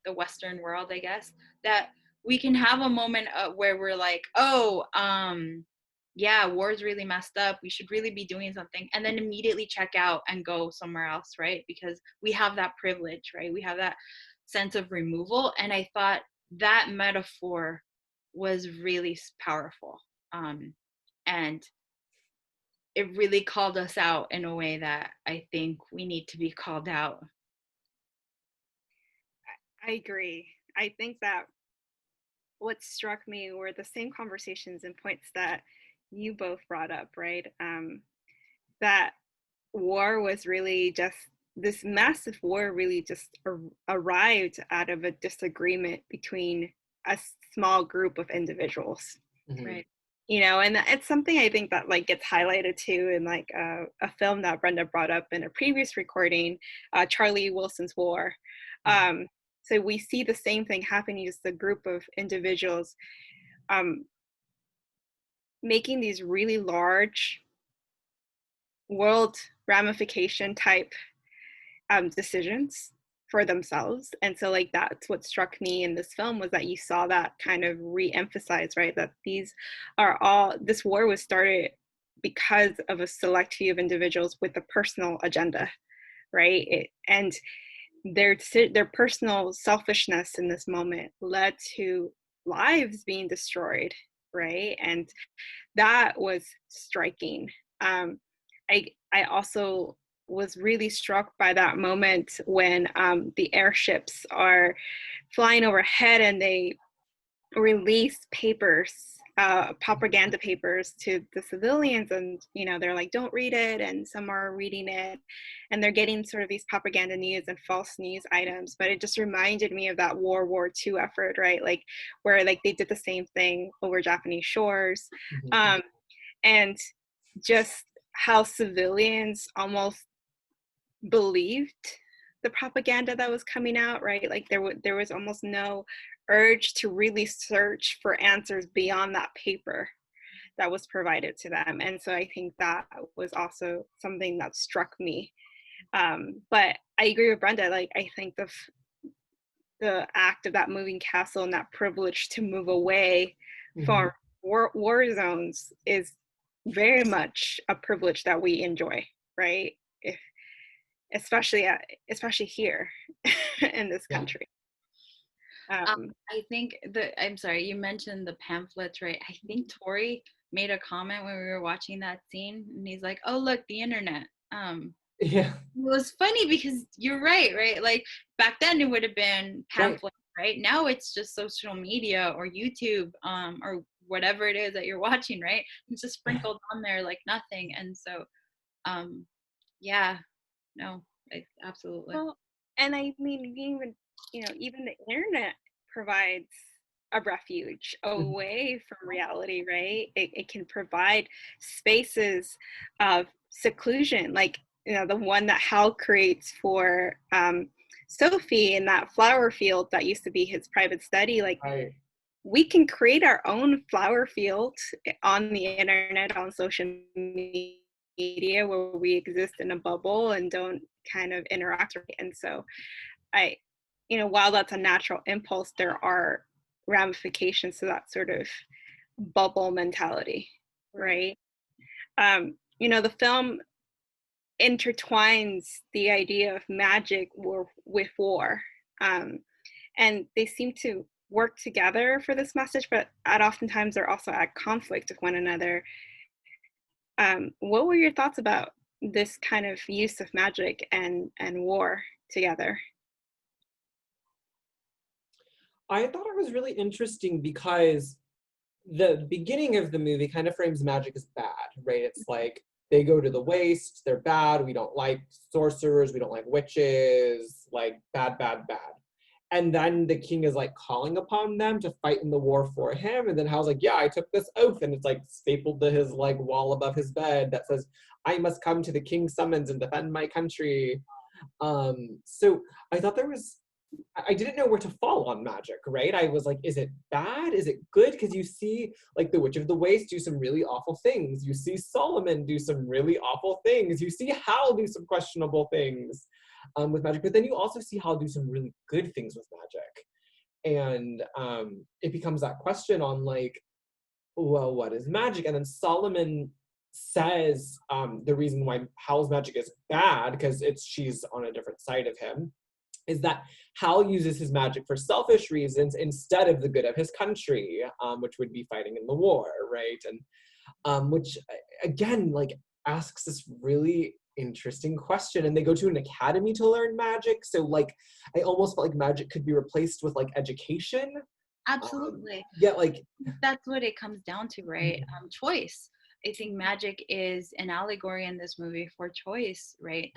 the Western world, I guess, that we can have a moment where we're like, oh, yeah, war's really messed up. We should really be doing something. And then immediately check out and go somewhere else, right? Because we have that privilege, right? We have that sense of removal. And I thought that metaphor was really powerful. And it really called us out in a way that I think we need to be called out. I agree. I think that what struck me were the same conversations and points that you both brought up, right? That war was really just, this massive war really just arrived out of a disagreement between a small group of individuals. Right. You know, and it's something I think that like gets highlighted too in like a film that Brenda brought up in a previous recording, Charlie Wilson's War. So we see the same thing happening, just a group of individuals making these really large world ramification type decisions for themselves. And so like that's what struck me in this film, was that you saw that kind of re-emphasized, right, that these are all, this war was started because of a select few of individuals with a personal agenda, right? And their personal selfishness in this moment led to lives being destroyed, right? And that was striking. I also was really struck by that moment when the airships are flying overhead and they release papers propaganda papers to the civilians, and they're like, don't read it, and some are reading it, and they're getting sort of these propaganda news and false news items. But it just reminded me of that World War II effort, right? Like where like they did the same thing over Japanese shores. And just how civilians almost believed the propaganda that was coming out, right? Like there was almost no urge to really search for answers beyond that paper that was provided to them. And so I think that was also something that struck me. But I agree with Brenda. Like I think the act of that moving castle and that privilege to move away from war zones is very much a privilege that we enjoy, right? Especially here in this country. I think I'm sorry, you mentioned the pamphlets, right? I think Tori made a comment when we were watching that scene, and he's like, "Oh, look, the internet." Yeah. It was funny because you're right? Like back then it would have been pamphlets, right? Now it's just social media or YouTube, or whatever it is that you're watching, right? It's just sprinkled on there like nothing. And so, yeah, no, absolutely. Well, and I mean, even the internet provides a refuge away from reality, right? It can provide spaces of seclusion, like the one that Hal creates for Sophie in that flower field that used to be his private study. Like we can create our own flower field on the internet, on social media, where we exist in a bubble and don't kind of interact. And so while that's a natural impulse, there are ramifications to that sort of bubble mentality, right? The film intertwines the idea of magic with war, and they seem to work together for this message, but oftentimes they're also at conflict with one another. What were your thoughts about this kind of use of magic and war together? I thought it was really interesting because the beginning of the movie kind of frames magic as bad, right? It's like they go to the waste, they're bad, we don't like sorcerers, we don't like witches, like bad, bad, bad. And then the king is like calling upon them to fight in the war for him. And then Hal's like, yeah, I took this oath. And it's like stapled to his like wall above his bed that says, I must come to the king's summons and defend my country. So I thought I didn't know where to fall on magic, right? I was like, is it bad? Is it good? Because you see like the Witch of the Waste do some really awful things. You see Solomon do some really awful things. You see Hal do some questionable things with magic, but then you also see Hal do some really good things with magic. And it becomes that question on like, well, what is magic? And then Solomon says the reason why Hal's magic is bad, because she's on a different side of him, is that Hal uses his magic for selfish reasons instead of the good of his country, which would be fighting in the war, right? And which, again, like asks this really interesting question. And they go to an academy to learn magic. So like, I almost felt like magic could be replaced with like education. Absolutely. Yeah, like. That's what it comes down to, right? Choice. I think magic is an allegory in this movie for choice, right?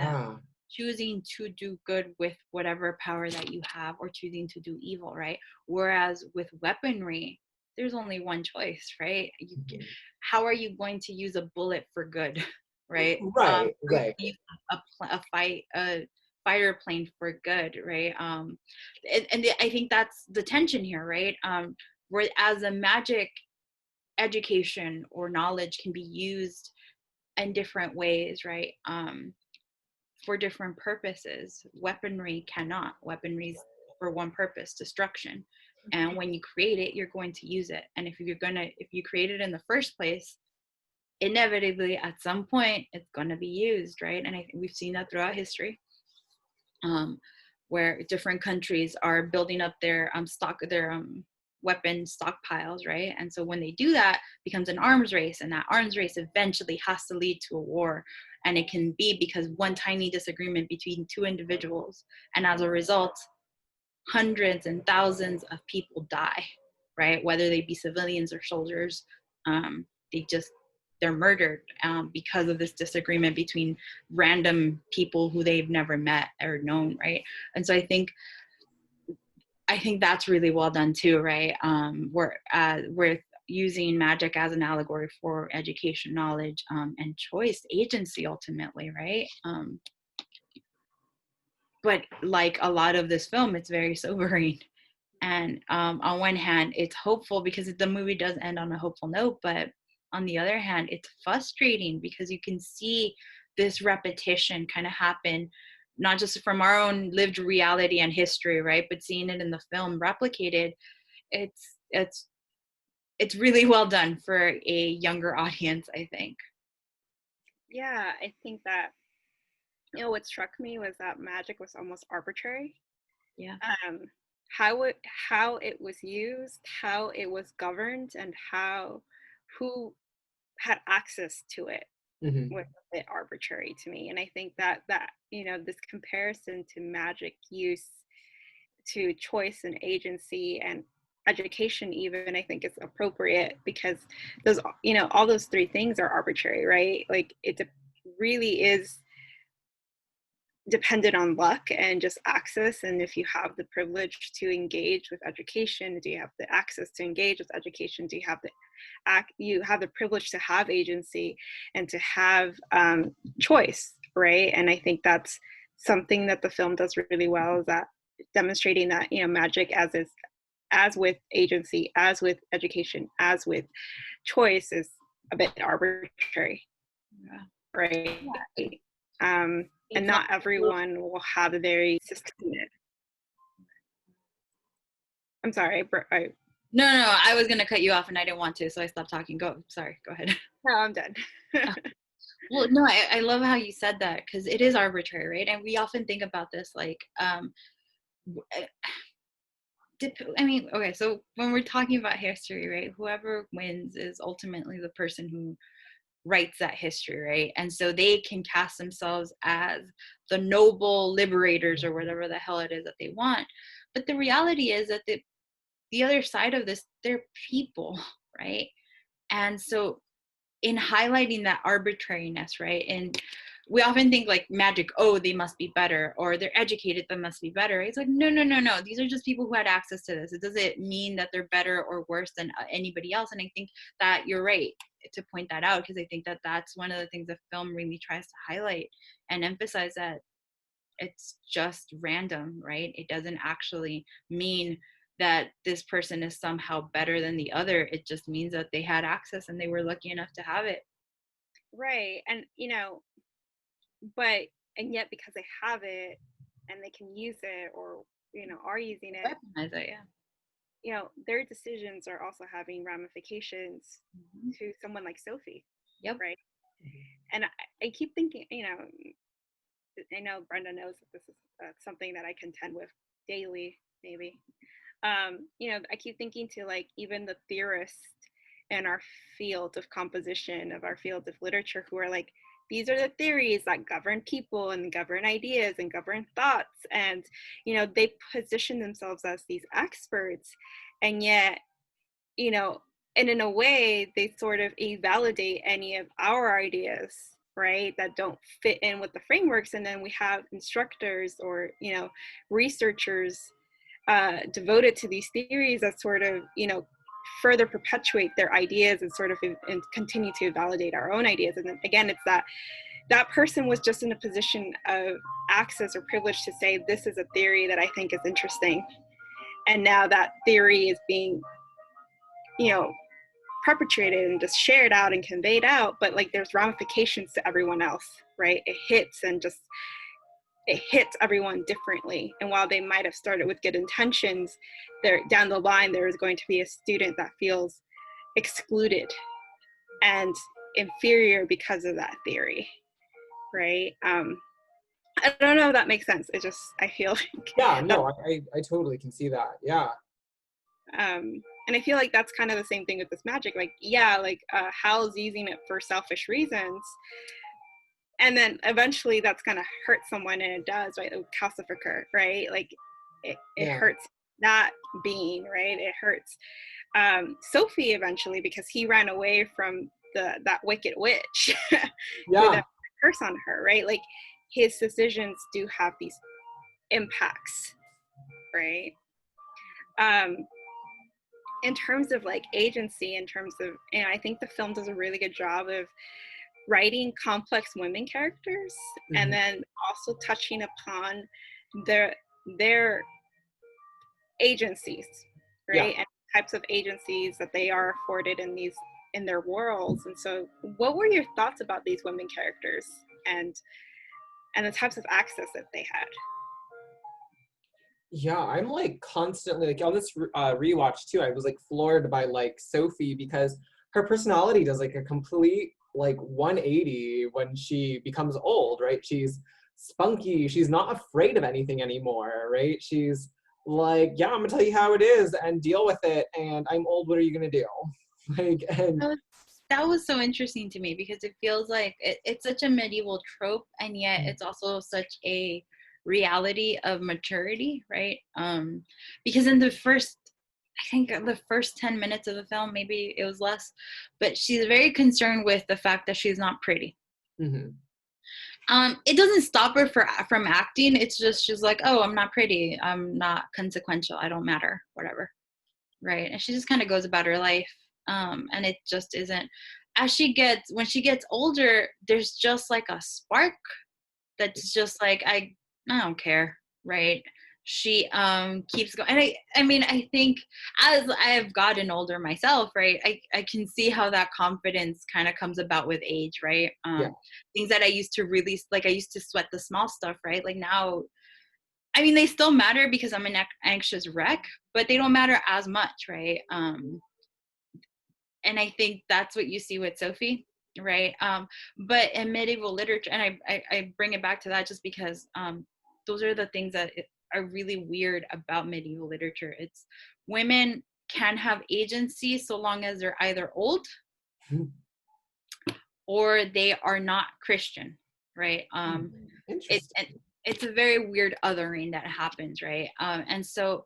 Choosing to do good with whatever power that you have, or choosing to do evil, right? Whereas with weaponry, there's only one choice, right? How are you going to use a bullet for good, right? Right. Use a fighter plane for good, right? And I think that's the tension here, right? Whereas a magic education or knowledge can be used in different ways, right? For different purposes. Weaponry cannot. Weaponry is for one purpose, destruction. And when you create it, you're going to use it. And if you create it in the first place, inevitably at some point it's going to be used, right? And we've seen that throughout history, where different countries are building up their weapon stockpiles, right? And so when they do that, it becomes an arms race, and that arms race eventually has to lead to a war. And it can be because one tiny disagreement between two individuals, and as a result, hundreds and thousands of people die, right? Whether they be civilians or soldiers, they're murdered because of this disagreement between random people who they've never met or known, right? And so I think that's really well done too, right? We're using magic as an allegory for education, knowledge, and choice, agency, ultimately, right? But like a lot of this film, it's very sobering. And on one hand, it's hopeful because the movie does end on a hopeful note, but on the other hand, it's frustrating because you can see this repetition kind of happen, not just from our own lived reality and history, right? But seeing it in the film replicated, it's really well done for a younger audience, I think. Yeah, I think that, what struck me was that magic was almost arbitrary. Yeah. How it was used, how it was governed, and who had access to it Mm-hmm. was a bit arbitrary to me. And I think that this comparison to magic use to choice and agency and education even, I think is appropriate, because those, all those three things are arbitrary, right? Like it really is dependent on luck and just access. And if you have the privilege to engage with education, do you have the access to engage with education? Do you have the privilege to have agency and to have choice, right? And I think that's something that the film does really well, is that demonstrating that magic as with agency, as with education, as with choice, is a bit arbitrary. Yeah. Right. Yeah. And not everyone will have a very systematic. I'm sorry. No, I was gonna cut you off and I didn't want to, so I stopped talking. Sorry, go ahead. No, I'm done. Well, no, I love how you said that, because it is arbitrary, right? And we often think about this like, okay, so when we're talking about history, right, whoever wins is ultimately the person who writes that history, right? And so they can cast themselves as the noble liberators or whatever the hell it is that they want. But the reality is that the other side of this, they're people, right? And so in highlighting that arbitrariness, right? And we often think like magic, oh, they must be better, or they're educated, they must be better. It's like, no. These are just people who had access to this. It doesn't mean that they're better or worse than anybody else. And I think that you're right to point that out, because I think that that's one of the things the film really tries to highlight and emphasize, that it's just random, right? It doesn't actually mean that this person is somehow better than the other. It just means that they had access and they were lucky enough to have it. Right. And and yet, because they have it and they can use it, or are using it, Recognize it, yeah. Their decisions are also having ramifications to someone like Sophie. Yep. Right. And I keep thinking, I know Brenda knows that this is something that I contend with daily, maybe. I keep thinking to, like, even the theorists in our field of composition, of our field of literature, who are like, these are the theories that govern people and govern ideas and govern thoughts. And, they position themselves as these experts. And yet, and in a way, they sort of invalidate any of our ideas, right, that don't fit in with the frameworks. And then we have instructors or, researchers devoted to these theories that sort of, further perpetuate their ideas and sort of and continue to validate our own ideas. And then again, it's that person was just in a position of access or privilege to say, this is a theory that I think is interesting. And now that theory is being, perpetrated and just shared out and conveyed out, but like there's ramifications to everyone else, right? It hits everyone differently. And while they might have started with good intentions, there down the line there is going to be a student that feels excluded and inferior because of that theory, right? I don't know if that makes sense. It just, I feel like I totally can see that. Yeah. And I feel like that's kind of the same thing with this magic. Like, yeah, like Hal's using it for selfish reasons, and then eventually that's gonna hurt someone, and it does, right? Like Calcificer, right? Like it hurts that being, right? It hurts Sophie eventually, because he ran away from that wicked witch with a Yeah. curse on her, right? Like his decisions do have these impacts, right? Um, in terms of like agency, in terms of, and I think the film does a really good job of writing complex women characters, and then also touching upon their agencies, Yeah. right? And types of agencies that they are afforded in their worlds. And so what were your thoughts about these women characters and the types of access that they had? Yeah, I'm like constantly like on this rewatch too. I was like floored by like Sophie because her personality does like a complete like 180 when she becomes old, right? She's spunky. She's not afraid of anything anymore, right? She's like, yeah, I'm gonna tell you how it is and deal with it. And I'm old. What are you gonna do? Like, and That was so interesting to me because it feels like it's such a medieval trope, and yet it's also such a reality of maturity, right? Because in the first, I think the first 10 minutes of the film, maybe it was less, but she's very concerned with the fact that she's not pretty. mhm. It doesn't stop her from acting. It's just she's like, oh, I'm not pretty. I'm not consequential. I don't matter. Whatever, right? And she just kind of goes about her life, and it just isn't. When she gets older, there's just like a spark that's just like I don't care, right? She keeps going, and I mean I think as I have gotten older myself, right, I can see how that confidence kind of comes about with age, right? Yeah. Things that I used to really like, I used to sweat the small stuff, right? Like now, I mean, they still matter because I'm an anxious wreck, but they don't matter as much, right? And I think that's what you see with Sophie, right? But in medieval literature, and I bring it back to that just because those are the things that are really weird about medieval literature. It's women can have agency so long as they're either old or they are not Christian, right? Interesting. It's a very weird othering that happens, right? And so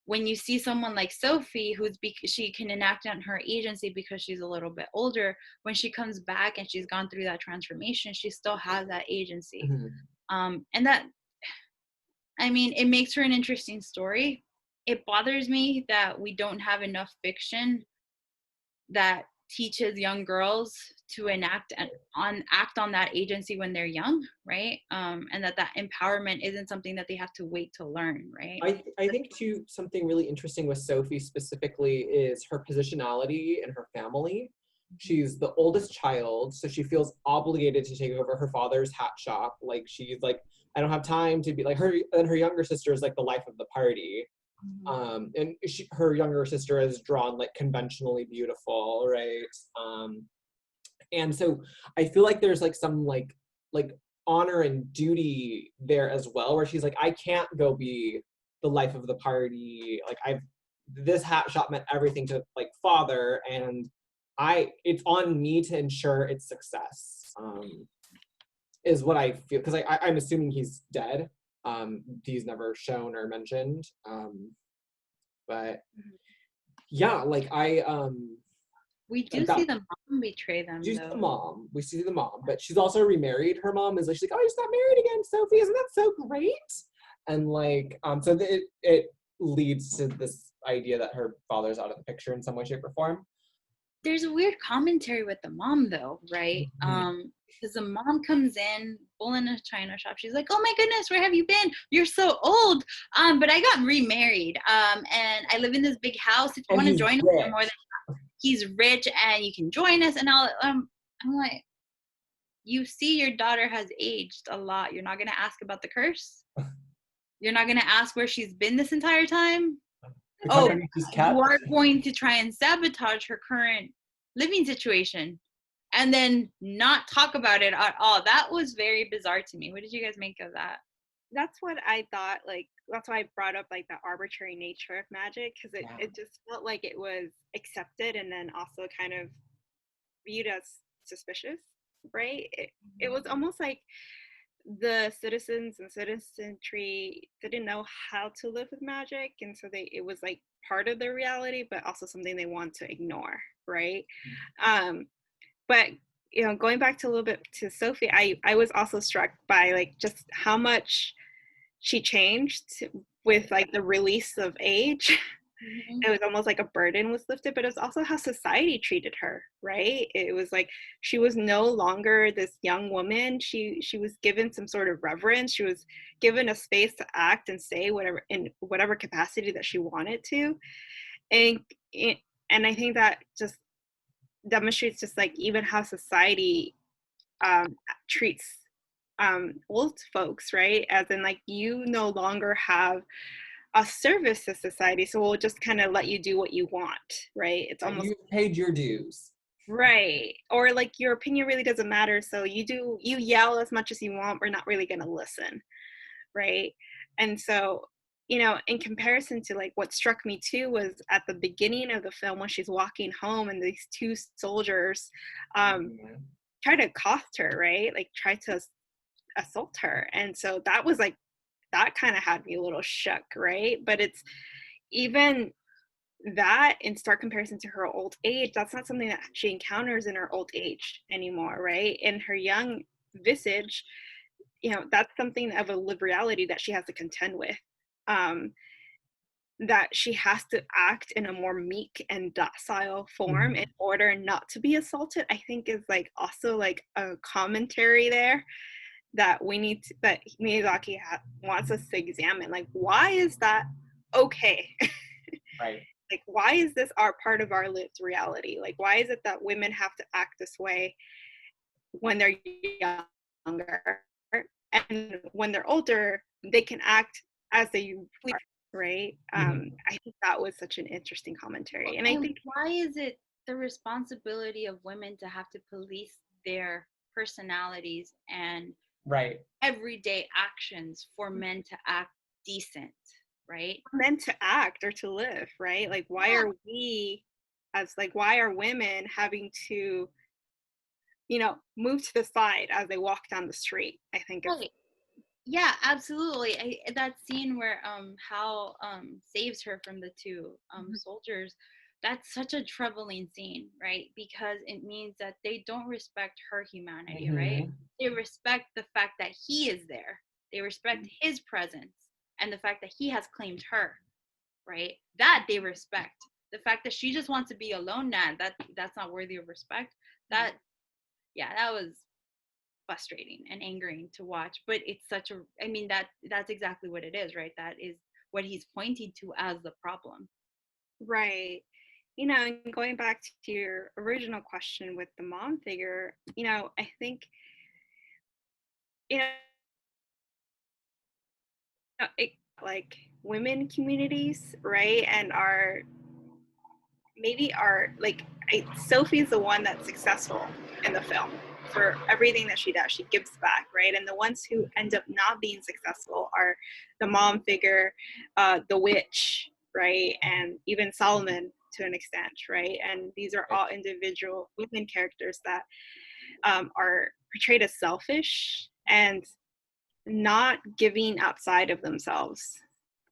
when you see someone like Sophie, she can enact on her agency because she's a little bit older. When she comes back and she's gone through that transformation, she still has that agency. And that, I mean, it makes her an interesting story. It bothers me that we don't have enough fiction that teaches young girls to act on that agency when they're young, right? And that empowerment isn't something that they have to wait to learn, right? I think too something really interesting with Sophie specifically is her positionality in her family. She's the oldest child, so she feels obligated to take over her father's hat shop. Like she's like, I don't have time to be like her. And her younger sister is like the life of the party. And her younger sister is drawn like conventionally beautiful, right? And so I feel like there's like some like honor and duty there as well, where she's like, I can't go be the life of the party. Like this hat shop meant everything to like father, and it's on me to ensure its success. Is what I feel, because I'm assuming he's dead. He's never shown or mentioned. But yeah, like We like do that. see the mom betray them, She's the though. mom. We see the mom, but she's also remarried. Her mom is like, she's like, oh, I just got married again, Sophie. Isn't that so great? And like, so it leads to this idea that her father's out of the picture in some way, shape, or form. There's a weird commentary with the mom, though, right? Because the mom comes in full in a china shop. She's like, oh my goodness, where have you been? You're so old. But I got remarried. And I live in this big house. If you want to join us, you're more than he's rich and you can join us. And I'm like, you see your daughter has aged a lot. You're not going to ask about the curse? You're not going to ask where she's been this entire time? Oh, you are going to try and sabotage her current living situation and then not talk about it at all. That was very bizarre to me. What did you guys make of that? That's what I thought, like that's why I brought up like the arbitrary nature of magic, because it just felt like it was accepted and then also kind of viewed as suspicious, right? It was almost like the citizens and citizenry didn't know how to live with magic, and so it was like part of their reality, but also something they want to ignore, right? But going back to a little bit to Sophie, I was also struck by like just how much she changed with like the release of age. Mm-hmm. It was almost like a burden was lifted, but it was also how society treated her, right? It was like she was no longer this young woman. She was given some sort of reverence. She was given a space to act and say whatever in whatever capacity that she wanted to. And and I think that just demonstrates just like even how society treats old folks, right? As in like you no longer have a service to society, so we'll just kind of let you do what you want, right? It's almost You paid your dues. right. Or like your opinion really doesn't matter, so you yell as much as you want, we're not really going to listen, right? And so in comparison to like what struck me too was at the beginning of the film when she's walking home and these two soldiers try to accost her, right? Like try to assault her. And so that was like that kind of had me a little shook, right? But it's even that in stark comparison to her old age, that's not something that she encounters in her old age anymore, right? In her young visage, that's something of a lived reality that she has to contend with. That she has to act in a more meek and docile form in order not to be assaulted, I think is like also like a commentary there that that Miyazaki wants us to examine. Like, why is that okay? Right. Like, why is this part of our lived reality? Like, why is it that women have to act this way when they're younger, and when they're older, they can act as they please, right? I think that was such an interesting commentary, and I think why is it the responsibility of women to have to police their personalities and right everyday actions for men to act decent, right? meant to act or to live, right? Like, why are we why are women having to move to the side as they walk down the street? I think it's Right. Yeah, absolutely. That scene where Hal saves her from the two soldiers, that's such a troubling scene, right? Because it means that they don't respect her humanity, right? They respect the fact that he is there. They respect his presence and the fact that he has claimed her, right? That they respect. The fact that she just wants to be alone, that's not worthy of respect. That was frustrating and angering to watch, but it's such a, I mean, that's exactly what it is, right? That is what he's pointing to as the problem. right. And going back to your original question with the mom figure, I think it, like women communities, right? And are like Sophie's the one that's successful in the film for everything that she does. She gives back, right? And the ones who end up not being successful are the mom figure, the witch, right? And even Solomon to an extent, right? And these are all individual women characters that are portrayed as selfish and not giving outside of themselves,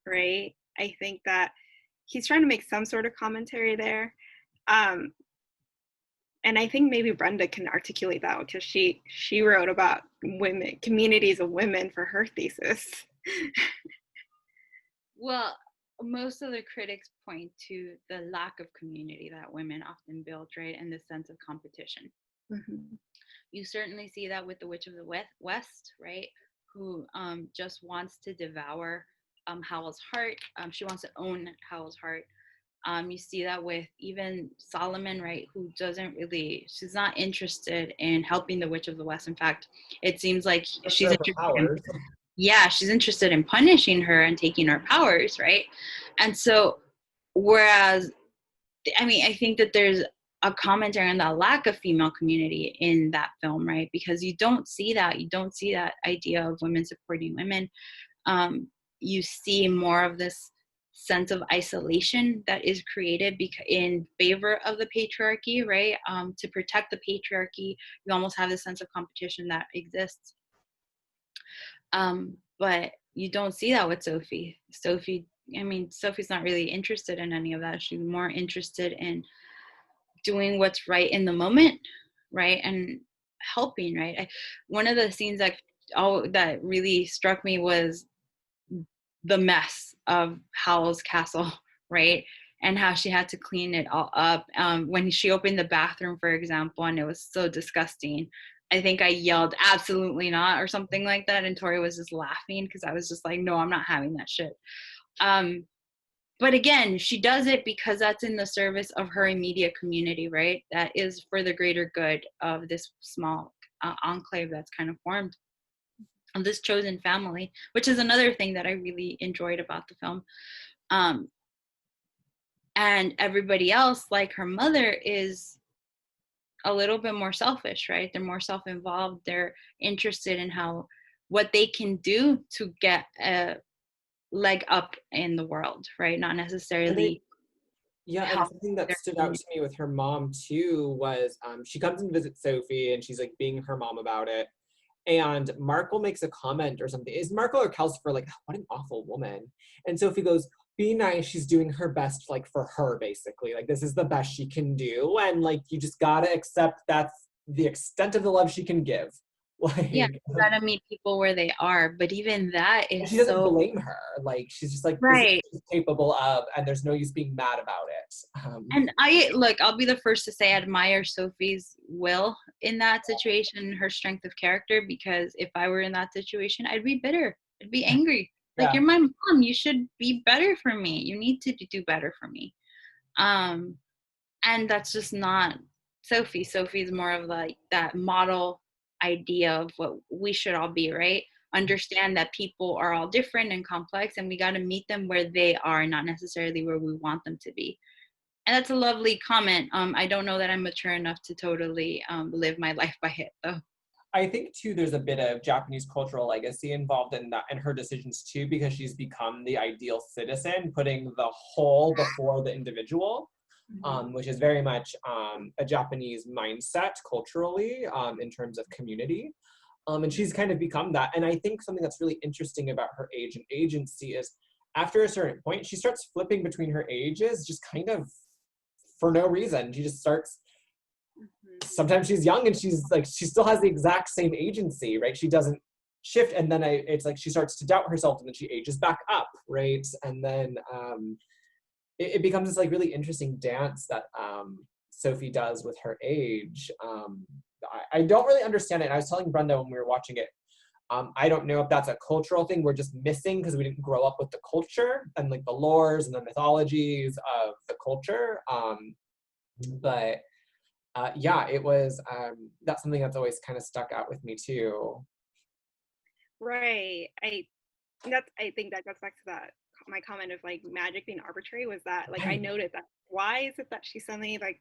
right? I think that he's trying to make some sort of commentary there. And I think maybe Brenda can articulate that because she wrote about women, communities of women for her thesis. Well, most of the critics point to the lack of community that women often build, right? And the sense of competition. Mm-hmm. You certainly see that with the Witch of the West, right? Who just wants to devour Howl's heart. She wants to own Howl's heart. You see that with even Solomon, right? Who doesn't really, she's not interested in helping the Witch of the West. In fact, it seems like she's she's interested in punishing her and taking her powers, right? And so, whereas, I mean, I think that there's a commentary on the lack of female community in that film, right? Because you don't see that. You don't see that idea of women supporting women. You see more of this sense of isolation that is created in favor of the patriarchy, right? To protect the patriarchy, you almost have this sense of competition that exists. But you don't see that with Sophie. Sophie's not really interested in any of that. She's more interested in doing what's right in the moment, right, and helping, right. One of the scenes that really struck me was the mess of Howl's castle, right, and how she had to clean it all up. When she opened the bathroom, for example, and it was so disgusting, I think I yelled absolutely not or something like that, and Tori was just laughing because I was just like, no, I'm not having that shit. But again, she does it because that's in the service of her immediate community, right? That is for the greater good of this small enclave that's kind of formed, of this chosen family, which is another thing that I really enjoyed about the film. And everybody else, like her mother, is a little bit more selfish, right? They're more self-involved. They're interested in what they can do to get a leg up in the world, right? Not necessarily And help something that their stood out community. to me with her mom too was she comes and visits Sophie and she's like being her mom about it. And Markle makes a comment or something. Is Markle or Kelsey like, what an awful woman? And Sophie goes, be nice, she's doing her best, like for her, basically. Like this is the best she can do. And like you just gotta accept that's the extent of the love she can give. Yeah, Like you gotta meet people where they are. But even that and is she doesn't so blame her. Like she's just like, this is right. what she's capable of, and there's no use being mad about it. And I'll be the first to say I admire Sophie's will in that situation, her strength of character, because if I were in that situation, I'd be bitter. I'd be angry. Like, Yeah. you're my mom. You should be better for me. You need to do better for me. Um, and that's just not Sophie. Sophie's more of like that model idea of what we should all be, right? Understand that people are all different and complex, and we got to meet them where they are, not necessarily where we want them to be. And that's a lovely comment. I don't know that I'm mature enough to totally live my life by it, though. I think too there's a bit of Japanese cultural legacy involved in that and her decisions too, because she's become the ideal citizen, putting the whole before the individual, which is very much a Japanese mindset culturally in terms of community. And she's kind of become that. And I think something that's really interesting about her age and agency is after a certain point, she starts flipping between her ages just kind of for no reason. She just starts, sometimes she's young and she's like, she still has the exact same agency, right? She doesn't shift. And then it's like she starts to doubt herself and then she ages back up, right? And then it becomes this like really interesting dance that Sophie does with her age. I don't really understand it. And I was telling Brenda when we were watching it, I don't know if that's a cultural thing we're just missing because we didn't grow up with the culture and like the lores and the mythologies of the culture. But yeah, it was, that's something that's always kind of stuck out with me too. Right. I think that goes back to that my comment of like magic being arbitrary was that like I Right. noted that why is it that she's suddenly like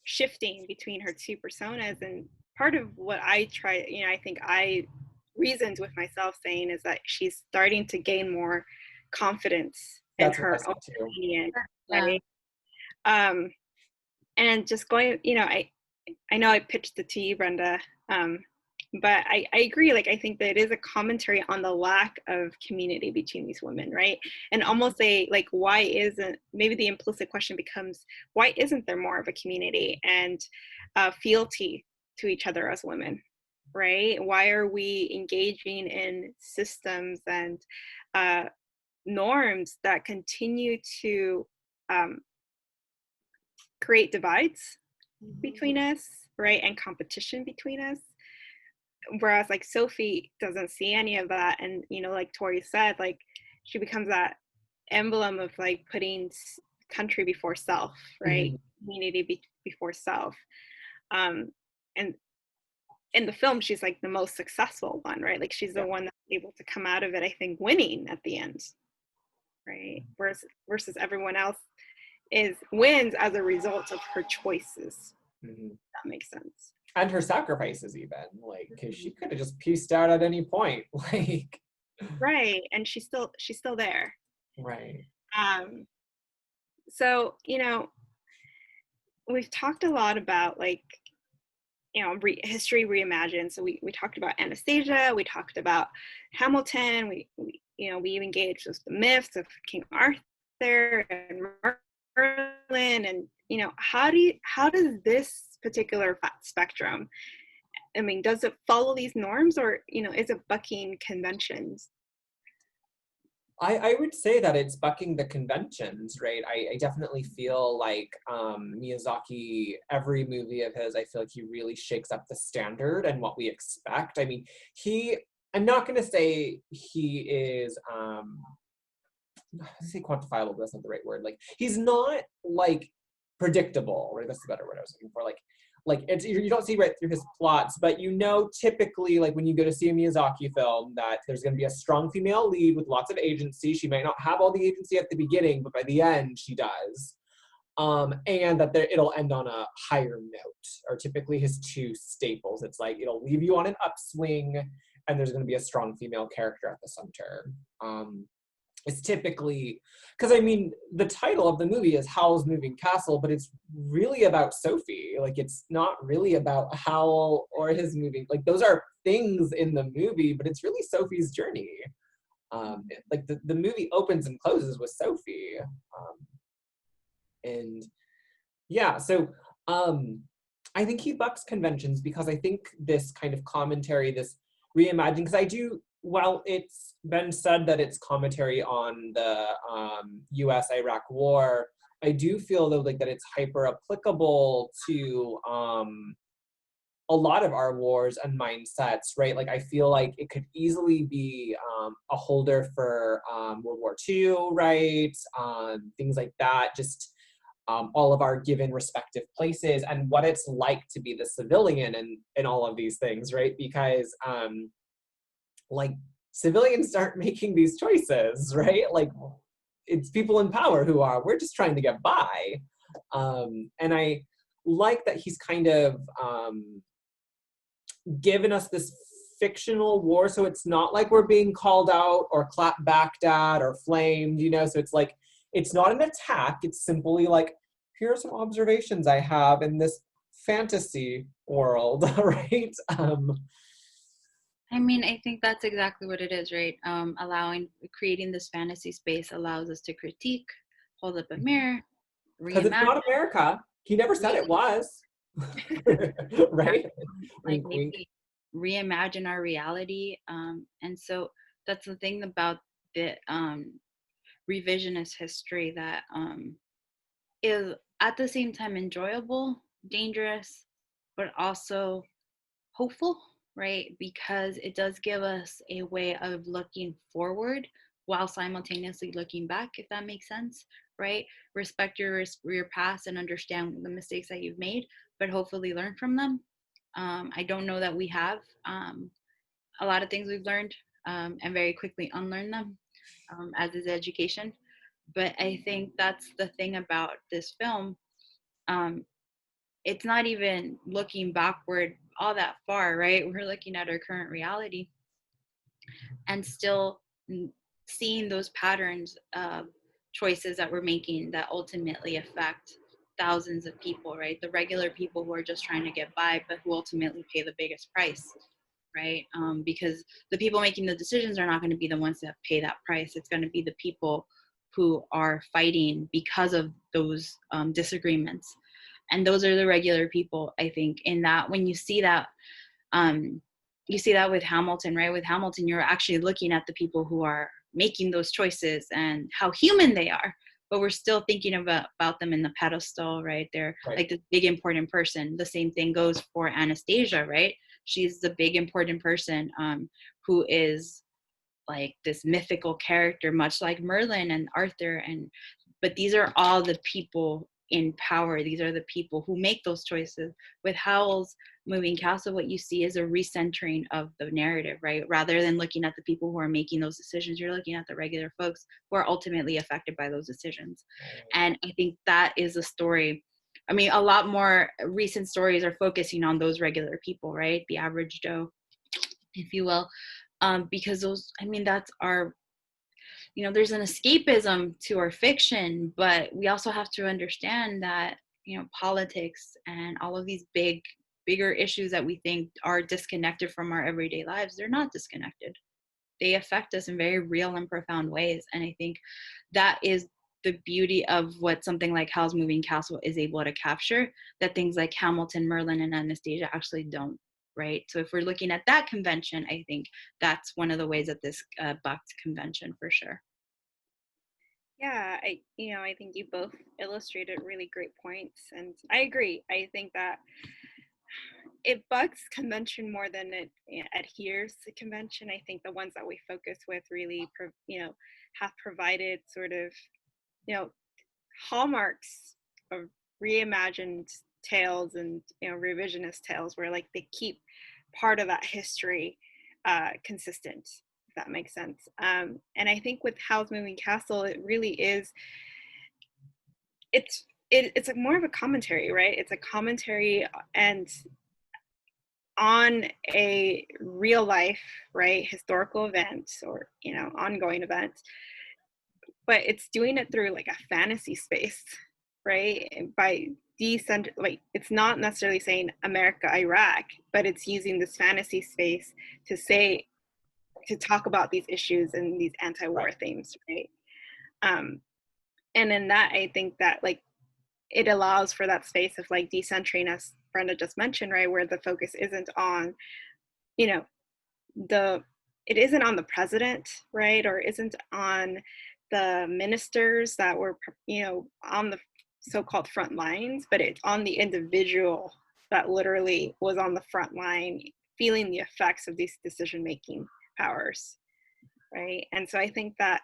shifting between her two personas, and part of what I try, I think I reasoned with myself saying is that she's starting to gain more confidence in That's what I her own said too. opinion, Yeah. right? And just going, I know I pitched it to you, Brenda, but I agree. Like, I think that it is a commentary on the lack of community between these women, right? And almost why isn't, maybe the implicit question becomes, why isn't there more of a community and fealty to each other as women, right? Why are we engaging in systems and norms that continue to create divides between us, right? And competition between us. Whereas like Sophie doesn't see any of that. And, like Tori said, like she becomes that emblem of like putting country before self, right? Mhm. Community before self. And in the film, she's like the most successful one, right? Like she's the Yeah. one that's able to come out of it, I think, winning at the end, right? Versus everyone else wins as a result of her choices. Mhm. That makes sense. And her sacrifices even, like, because she could have just pieced out at any point. Like, Right. And she's still there. right. So, we've talked a lot about like history reimagined. So we talked about Anastasia, we talked about Hamilton, we we even engaged with the myths of King Arthur and Merlin, and how does this particular spectrum, I mean, does it follow these norms, or is it bucking conventions? I would say that it's bucking the conventions, right? I definitely feel like Miyazaki, every movie of his, I feel like he really shakes up the standard and what we expect. I mean, I'm not going to say he is, I say quantifiable, but that's not the right word. Like, he's not like predictable, right? That's the better word I was looking for. Like it's, you don't see right through his plots, but typically, like when you go to see a Miyazaki film, that there's going to be a strong female lead with lots of agency. She might not have all the agency at the beginning, but by the end she does. And that it'll end on a higher note, or typically his two staples. It's like it'll leave you on an upswing, and there's going to be a strong female character at the center. It's typically, because I mean, the title of the movie is Howl's Moving Castle, but it's really about Sophie. Like, it's not really about Howl or his moving. Like, those are things in the movie, but it's really Sophie's journey. Like the movie opens and closes with Sophie, and yeah. So I think he bucks conventions because I think this kind of commentary, this reimagining, because I do, while it's been said that it's commentary on the US-Iraq war, I do feel though like that it's hyper applicable to a lot of our wars and mindsets, right? Like I feel like it could easily be a holder for World War II, right? Things like that, just all of our given respective places and what it's like to be the civilian in all of these things, right? Because like civilians aren't making these choices, right? Like it's people in power who are, we're just trying to get by. And I like that he's kind of given us this fictional war, so it's not like we're being called out or clapped back at or flamed, so it's like, it's not an attack, it's simply like, here are some observations I have in this fantasy world, right? I mean, I think that's exactly what it is, right? Creating this fantasy space allows us to critique, hold up a mirror, Because it's reimagine, not America. He never said it was. Right? like Wink, wink. maybe reimagine our reality. And so that's the thing about the revisionist history that is at the same time enjoyable, dangerous, but also hopeful, right? Because it does give us a way of looking forward while simultaneously looking back, if that makes sense, right? Respect your past and understand the mistakes that you've made, but hopefully learn from them. I don't know that we have a lot of things we've learned and very quickly unlearn them, as is education. But I think that's the thing about this film. Um, it's not even looking backward all that far, right? We're looking at our current reality and still seeing those patterns of choices that we're making that ultimately affect thousands of people, right? The regular people who are just trying to get by, but who ultimately pay the biggest price, right? Because the people making the decisions are not going to be the ones that pay that price. It's going to be the people who are fighting because of those disagreements. And those are the regular people, I think, in that when you see that with Hamilton, right? With Hamilton, you're actually looking at the people who are making those choices and how human they are, but we're still thinking about them in the pedestal, right? They're Right. like the big important person. The same thing goes for Anastasia, right? She's the big important person who is like this mythical character, much like Merlin and Arthur. But these are all the people in power. These are the people who make those choices. With Howl's Moving Castle, what you see is a recentering of the narrative, right? Rather than looking at the people who are making those decisions, you're looking at the regular folks who are ultimately affected by those decisions. And I think that is a story. I mean, a lot more recent stories are focusing on those regular people, right? The average Joe, if you will. Because those, I mean, that's our, there's an escapism to our fiction, but we also have to understand that, politics and all of these big bigger issues that we think are disconnected from our everyday lives, they're not disconnected. They affect us in very real and profound ways. And I think that is the beauty of what something like Howl'ss Moving Castle is able to capture, that things like Hamilton, Merlin, and Anastasia actually don't, right? So if we're looking at that convention, I think that's one of the ways that this bucked convention for sure. Yeah, I think you both illustrated really great points, and I agree. I think that it bucks convention more than it adheres to convention. I think the ones that we focus with really, have provided sort of, hallmarks of reimagined tales and revisionist tales where like they keep part of that history consistent, if that makes sense. And I think with Howl'ss Moving Castle, it really is, it's like more of a commentary, right? It's a commentary and on a real life, right, historical event or ongoing event, but it's doing it through like a fantasy space, right? By like it's not necessarily saying America, Iraq, but it's using this fantasy space to talk about these issues and these anti-war themes, right? And in that, I think that like it allows for that space of like decentering, as Brenda just mentioned, right, where the focus isn't on, you know, it isn't on the president, right, or isn't on the ministers that were, on the so-called front lines, but it's on the individual that literally was on the front line feeling the effects of these decision-making powers, right? And so I think that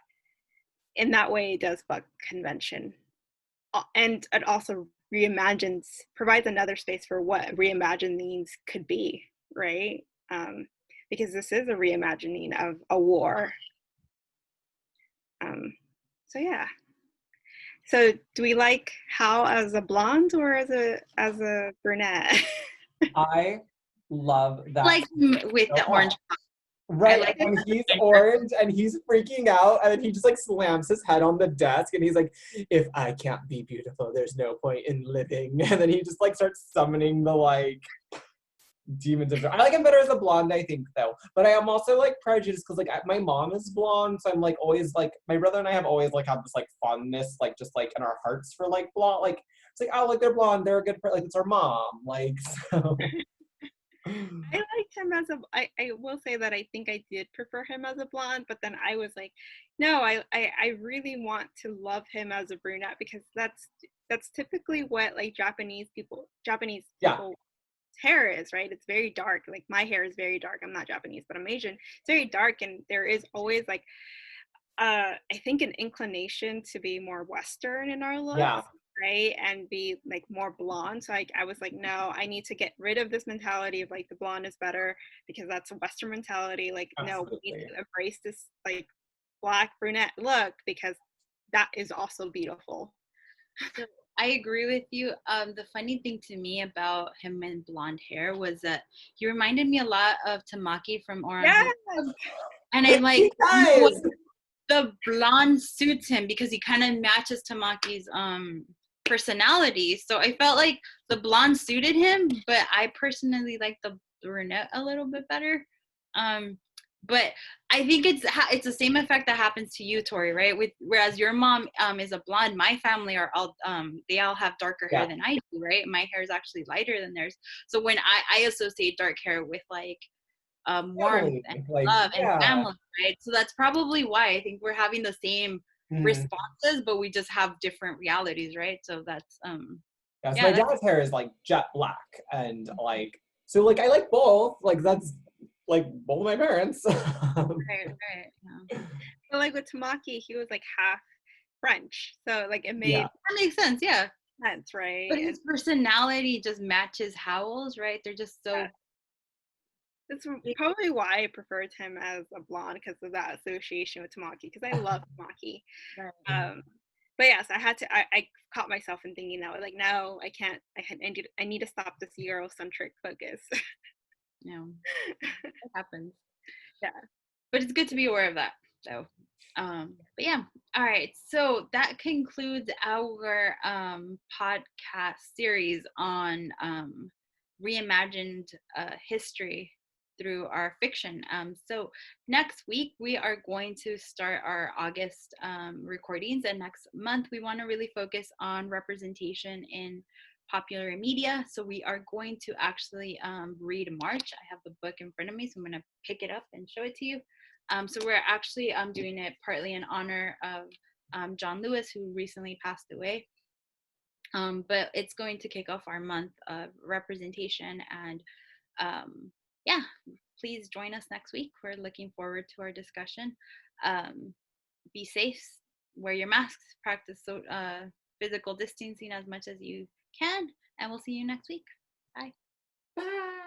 in that way it does buck convention. And it also provides another space for what reimaginings could be, right? Because this is a reimagining of a war. So yeah. So do we like Hal as a blonde or as a brunette? I love that. Like with the orange. Right, like and he's orange and he's freaking out, and then he just like slams his head on the desk and he's like, if I can't be beautiful, there's no point in living. And then he just like starts summoning the like demons of I like him better as a blonde, I think, though. But I am also like prejudiced because like my mom is blonde, so I'm like always like my brother and I have always like had this like fondness, like just like in our hearts for like blonde, like it's like, oh, like they're blonde, they're a good like it's our mom, like so. I liked him as I will say that I think I did prefer him as a blonde, but then I was like, no, I really want to love him as a brunette because that's typically what like Japanese people hair is, right? It's very dark. Like my hair is very dark. I'm not Japanese, but I'm Asian. It's very dark, and there is always like I think an inclination to be more Western in our looks. Yeah. Right, and be like more blonde. So I was like, no, I need to get rid of this mentality of like the blonde is better because that's a Western mentality. Like, absolutely. No, we need to embrace this like Black brunette look because that is also beautiful. So I agree with you. The funny thing to me about him and blonde hair was that he reminded me a lot of Tamaki from Orange. Yes! And I like the blonde suits him because he kind of matches Tamaki's personality. So I felt like the blonde suited him, but I personally like the brunette a little bit better. But I think it's the same effect that happens to you, Tori, right? Whereas your mom is a blonde, my family are all they all have darker hair than I do, right? My hair is actually lighter than theirs. So when I associate dark hair with like warmth and like, love and family, right? So that's probably why I think we're having the same responses, but we just have different realities, right? So that's yes, my dad's hair is like jet black, and like so like I like both, like that's like both of my parents. Right. Yeah. So like with Tamaki, he was like half French, so like it made that makes sense, yeah. Sense, right? But his personality just matches Howl'ss, right? They're just so. That's probably why I preferred him as a blonde, because of that association with Tamaki, because I love Tamaki. Right. But yes, I caught myself in thinking that, like, no, I can't, I need to stop this Eurocentric focus. No, it happens. Yeah, but it's good to be aware of that, though. But yeah, all right. So that concludes our podcast series on reimagined history through our fiction. So next week we are going to start our August recordings, and next month we want to really focus on representation in popular media. So we are going to actually read March. I have the book in front of me, so I'm going to pick it up and show it to you. So we're actually doing it partly in honor of John Lewis, who recently passed away. But it's going to kick off our month of representation. And yeah, please join us next week. We're looking forward to our discussion. Be safe, wear your masks, practice physical distancing as much as you can, and we'll see you next week. Bye. Bye.